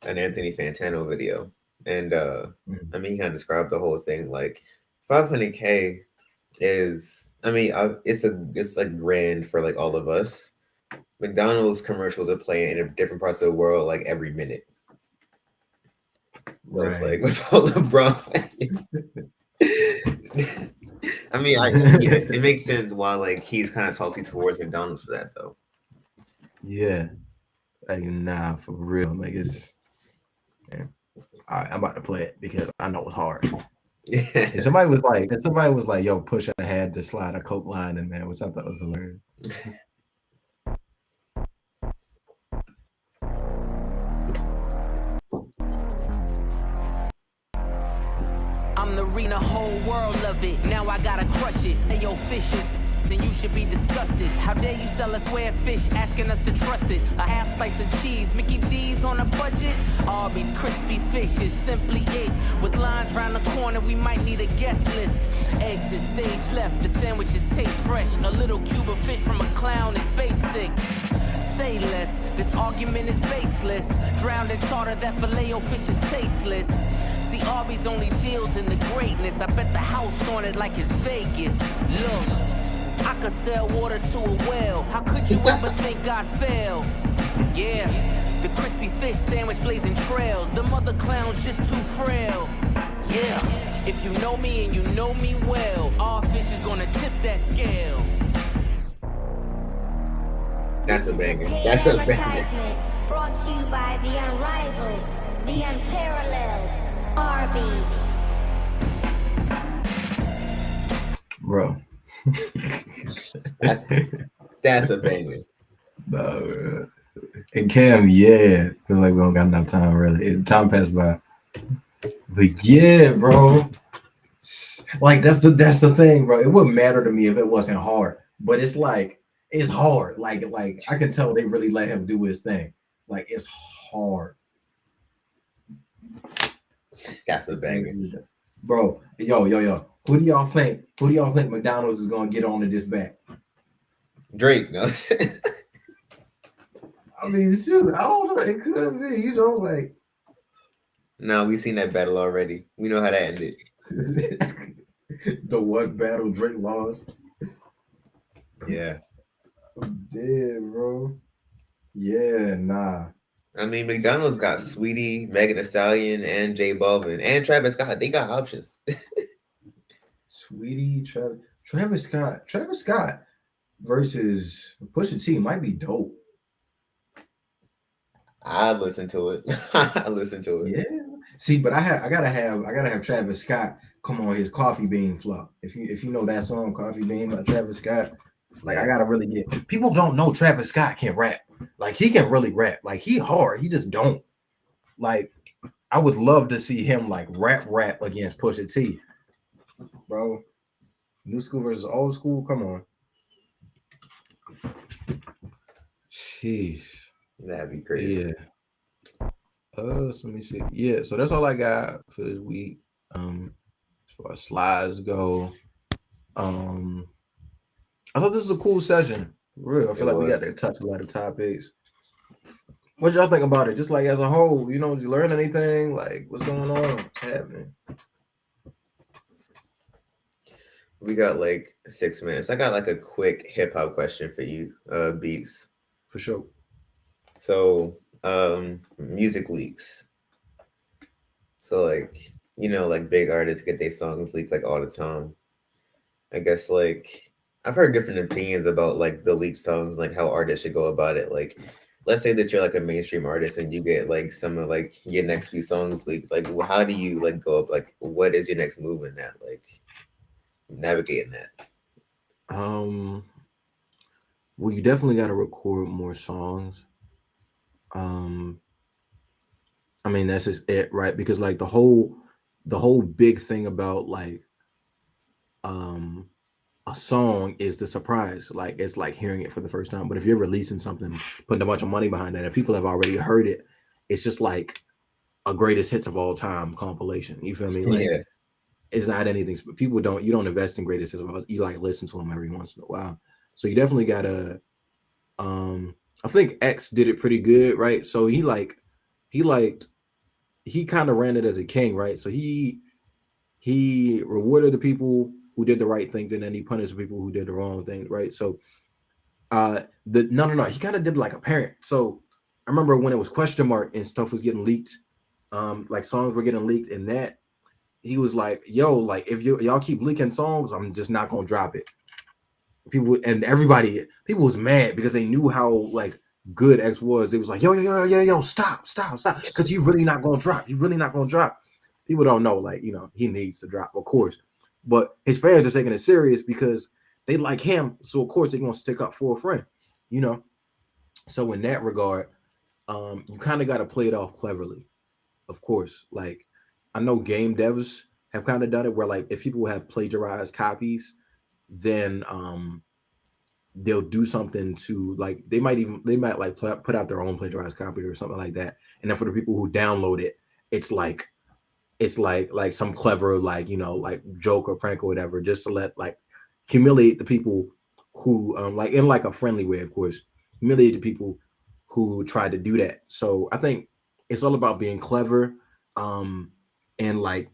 an Anthony Fantano video, and I mean, he kind of described the whole thing. Like 500K is, I mean, it's like grand for like all of us. McDonald's commercials are playing in different parts of the world like every minute. So it's like with all LeBron. I mean, yeah, it makes sense why like he's kind of salty towards McDonald's for that though. Yeah, like nah, for real. Like it's, yeah. All right, I'm about to play it because I know it's hard. If somebody was like, "Yo, push," I had to slide a Coke line in there, which I thought was hilarious. I'm the arena, whole world love it. Now I gotta crush it. Hey, yo, fishes. Then you should be disgusted. How dare you sell us where fish, asking us to trust it? A half slice of cheese, Mickey D's on a budget. Arby's crispy fish is simply it. With lines round the corner, we might need a guest list. Eggs is stage left, the sandwiches taste fresh. A little cube of fish from a clown is basic. Say less, this argument is baseless. Drowned in tartar, that filet-o-fish is tasteless. See, Arby's only deals in the greatness. I bet the house on it like it's Vegas. Look, I could sell water to a whale. How could you ever think I'd fail? Yeah, the crispy fish sandwich blazing trails. The mother clown's just too frail. Yeah, if you know me and you know me well, all fish is gonna tip that scale. That's a banger. That's a banger. Brought to you by the unrivaled, the unparalleled Arby's. Bro. That's a banger. No, and Cam, yeah, feel like we don't got enough time really. Time passed by, but yeah, bro. Like that's the thing, bro. It wouldn't matter to me if it wasn't hard, but it's like it's hard. Like I can tell they really let him do his thing. Like it's hard. That's a banger, bro. Yo. Who do y'all think McDonald's is gonna get on to this back? Drake, no. I mean, shoot, I don't know. It could be, like. No, we seen that battle already. We know how that ended. The what battle Drake lost? Yeah. Yeah, bro. Yeah, nah. I mean, McDonald's got Sweetie, Megan Thee Stallion, and J Balvin, and Travis Scott. They got options. Sweetie, Travis Scott versus Pusha T might be dope. I listen to it. Yeah. See, but I gotta have Travis Scott come on his Coffee Bean Flow. If you know that song, Coffee Bean by Travis Scott, like I gotta really get. People don't know Travis Scott can rap. Like he can really rap. Like he hard. He just don't. Like I would love to see him like rap against Pusha T. Bro, new school versus old school. Come on. Sheesh. That'd be crazy. Yeah. So let me see. Yeah, so that's all I got for this week. As far as slides go. I thought this was a cool session. For real. I feel like we got to touch a lot of topics. What y'all think about it? Just like as a whole, did you learn anything? Like what's going on? What's happening? We got like 6 minutes. I got like a quick hip hop question for you, Beats. For sure. So, music leaks. So like, like big artists get their songs leaked like all the time. I guess like I've heard different opinions about like the leaked songs, like how artists should go about it. Like, let's say that you're like a mainstream artist and you get like some of like your next few songs leaked. Like, how do you like go up? Like, what is your next move in that? Like, navigating that. Well, you definitely got to record more songs. I mean that's just it, right? Because like the whole big thing about like a song is the surprise. Like it's like hearing it for the first time. But if you're releasing something, putting a bunch of money behind that, and people have already heard it, it's just like a greatest hits of all time compilation. You feel me? Like, yeah. it's not anything. People don't, you don't invest in greatest hits. You like listen to them every once in a while. So you definitely gotta. I think X did it pretty good, right? So he kind of ran it as a king, right? So he rewarded the people who did the right things, and then he punished the people who did the wrong things, right? So he kind of did like a parent. So I remember when it was question mark and stuff was getting leaked, like songs were getting leaked, and that he was like, yo, like if y'all keep leaking songs, I'm just not gonna drop it. People people was mad because they knew how like good X was. It was like, yo, stop, because you really not gonna drop. You really not gonna drop. People don't know, like, he needs to drop, of course, but his fans are taking it serious because they like him, so of course they're gonna stick up for a friend, So in that regard, you kind of got to play it off cleverly, of course. Like, I know game devs have kind of done it where, like, if people have plagiarized copies, then they'll do something to, like, they might like put out their own plagiarized copy or something like that, and then for the people who download it, it's like some clever, like, like joke or prank or whatever, just to let, like, humiliate the people who like, in like a friendly way, of course, humiliate the people who tried to do that. So I think it's all about being clever, and like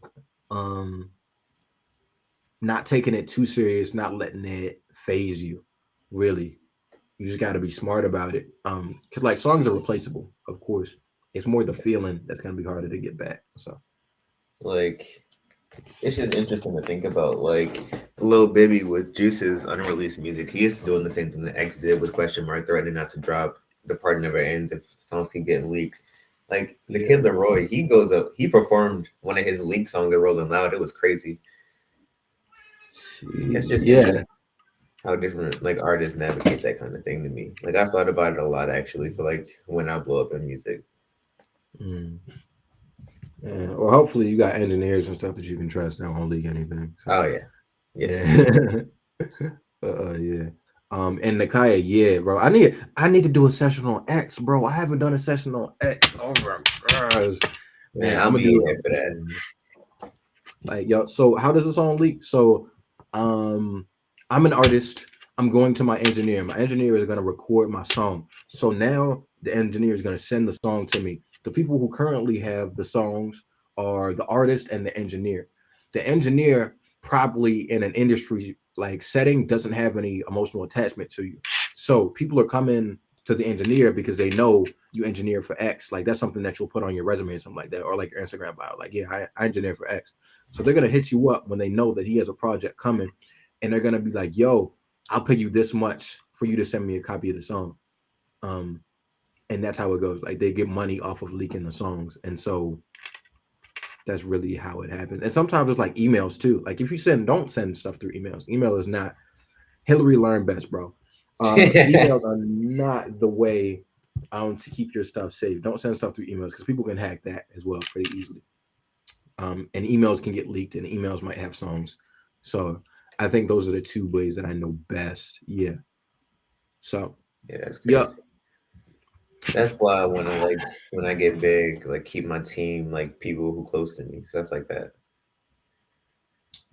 not taking it too serious, not letting it phase you. Really, you just got to be smart about it. Because like songs are replaceable, of course. It's more the feeling that's gonna be harder to get back. So, like, it's just interesting to think about, like, Lil Baby with Juice's unreleased music. He is doing the same thing that X did with question mark, threatening not to drop The Party Never Ends if songs keep getting leaked. Like, the kid Leroy, he goes up, he performed one of his leaked songs at Rolling Loud. It was crazy. It's just interesting how different, like, artists navigate that kind of thing to me. Like, I've thought about it a lot, actually, for, like, when I blow up in music. Yeah. Well, hopefully you got engineers and stuff that you can trust that won't leak anything. So. Oh yeah. Yeah. And Nakaya, yeah, bro. I need to do a session on X, bro. I haven't done a session on X. Oh my gosh. Man, I'm gonna do it for that. Like, yo, so how does the song leak? So I'm an artist. I'm going to my engineer. My engineer is gonna record my song. So now the engineer is gonna send the song to me. The people who currently have the songs are the artist and the engineer. The engineer probably in an industry like setting doesn't have any emotional attachment to you. So people are coming to the engineer because they know you engineer for X. Like, that's something that you'll put on your resume or something like that, or like your Instagram bio. Like, yeah, I engineer for X. So they're gonna hit you up when they know that he has a project coming, and they're gonna be like, yo, I'll pay you this much for you to send me a copy of the song. And that's how it goes. Like, they get money off of leaking the songs. And so that's really how it happens. And sometimes it's like emails too. Like, if you don't send stuff through emails. Email is not, Hillary learned best, bro. Emails are not the way to keep your stuff safe. Don't send stuff through emails because people can hack that as well pretty easily. And emails can get leaked, and emails might have songs. So I think those are the two ways that I know best. Yeah. So yeah, that's crazy. Yeah. That's why I want to, like, when I get big, like, keep my team, like, people who close to me, stuff like that.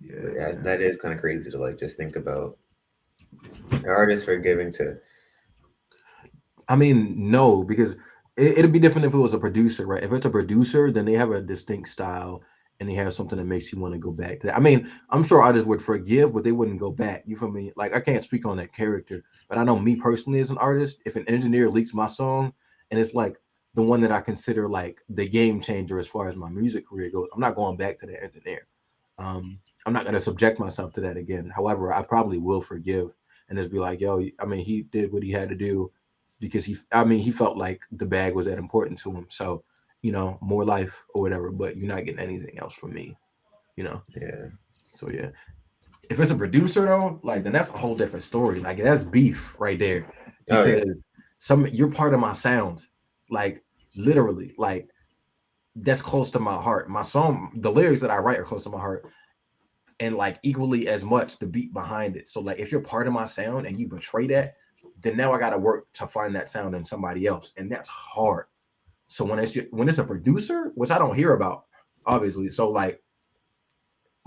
Yeah, that is kind of crazy to, like, just think about. An artist forgiving to. I mean, no, because it'd be different if it was a producer, right? If it's a producer, then they have a distinct style and they have something that makes you want to go back to that. I mean, I'm sure artists would forgive, but they wouldn't go back. You feel me? Like, I can't speak on that character, but I know me personally as an artist, if an engineer leaks my song and it's like the one that I consider like the game changer as far as my music career goes, I'm not going back to the engineer. I'm not going to subject myself to that again. However, I probably will forgive and just be like, yo, I mean, he did what he had to do because he felt like the bag was that important to him. So, more life or whatever, but you're not getting anything else from me, Yeah. So, yeah. If it's a producer though, like, then that's a whole different story. Like, that's beef right there. Because you're part of my sound. Like, literally, like, that's close to my heart. My song, the lyrics that I write are close to my heart. And like equally as much the beat behind it. So like, if you're part of my sound and you betray that, then now I got to work to find that sound in somebody else, and that's hard. So when it's a producer, which I don't hear about, obviously. So like,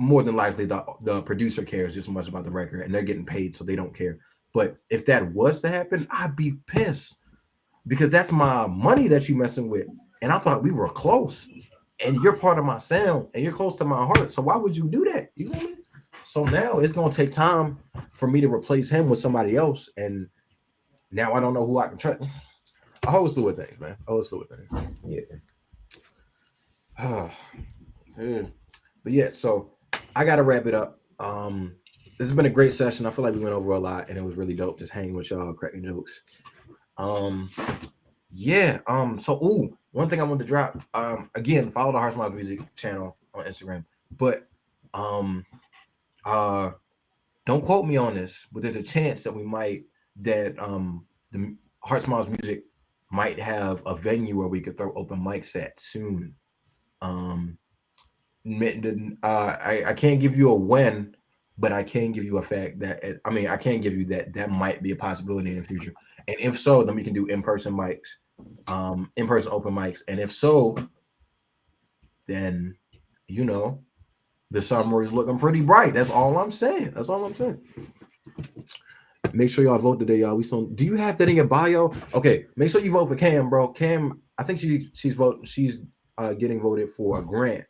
more than likely the producer cares just as much about the record, and they're getting paid, so they don't care. But if that was to happen, I'd be pissed because that's my money that you messing with, and I thought we were close, and you're part of my sound, and you're close to my heart. So why would you do that? You know what I mean? So now it's gonna take time for me to replace him with somebody else, and now I don't know who I can trust. A whole slew of things, man. A whole slew of things. Yeah. But yeah, so I gotta wrap it up. This has been a great session. I feel like we went over a lot, and it was really dope just hanging with y'all, cracking jokes. Yeah. So one thing I wanted to drop. Again, follow the Hearts Mouth Music channel on Instagram. But don't quote me on this, but there's a chance that the Hearts Mouth Music might have a venue where we could throw open mics at soon. I can't give you a when, but I can give you a fact that I can't give you that might be a possibility in the future. And if so, then we can do in-person mics, in-person open mics. And if so, then the summer is looking pretty bright. That's all I'm saying. Make sure y'all vote today, y'all. Do you have that in your bio? Okay, make sure you vote for Cam, bro. Cam, I think she's getting voted for a grant.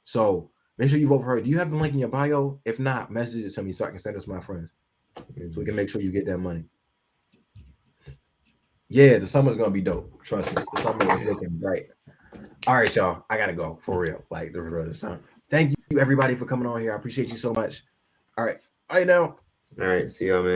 So make sure you vote for her. Do you have the link in your bio? If not, message it to me so I can send it to my friends. So we can make sure you get that money. Yeah, the summer's gonna be dope. Trust me. The summer is looking bright. All right, y'all. I gotta go for real. Like the real this time. Thank you everybody for coming on here. I appreciate you so much. All right. All right now. All right. See y'all, man.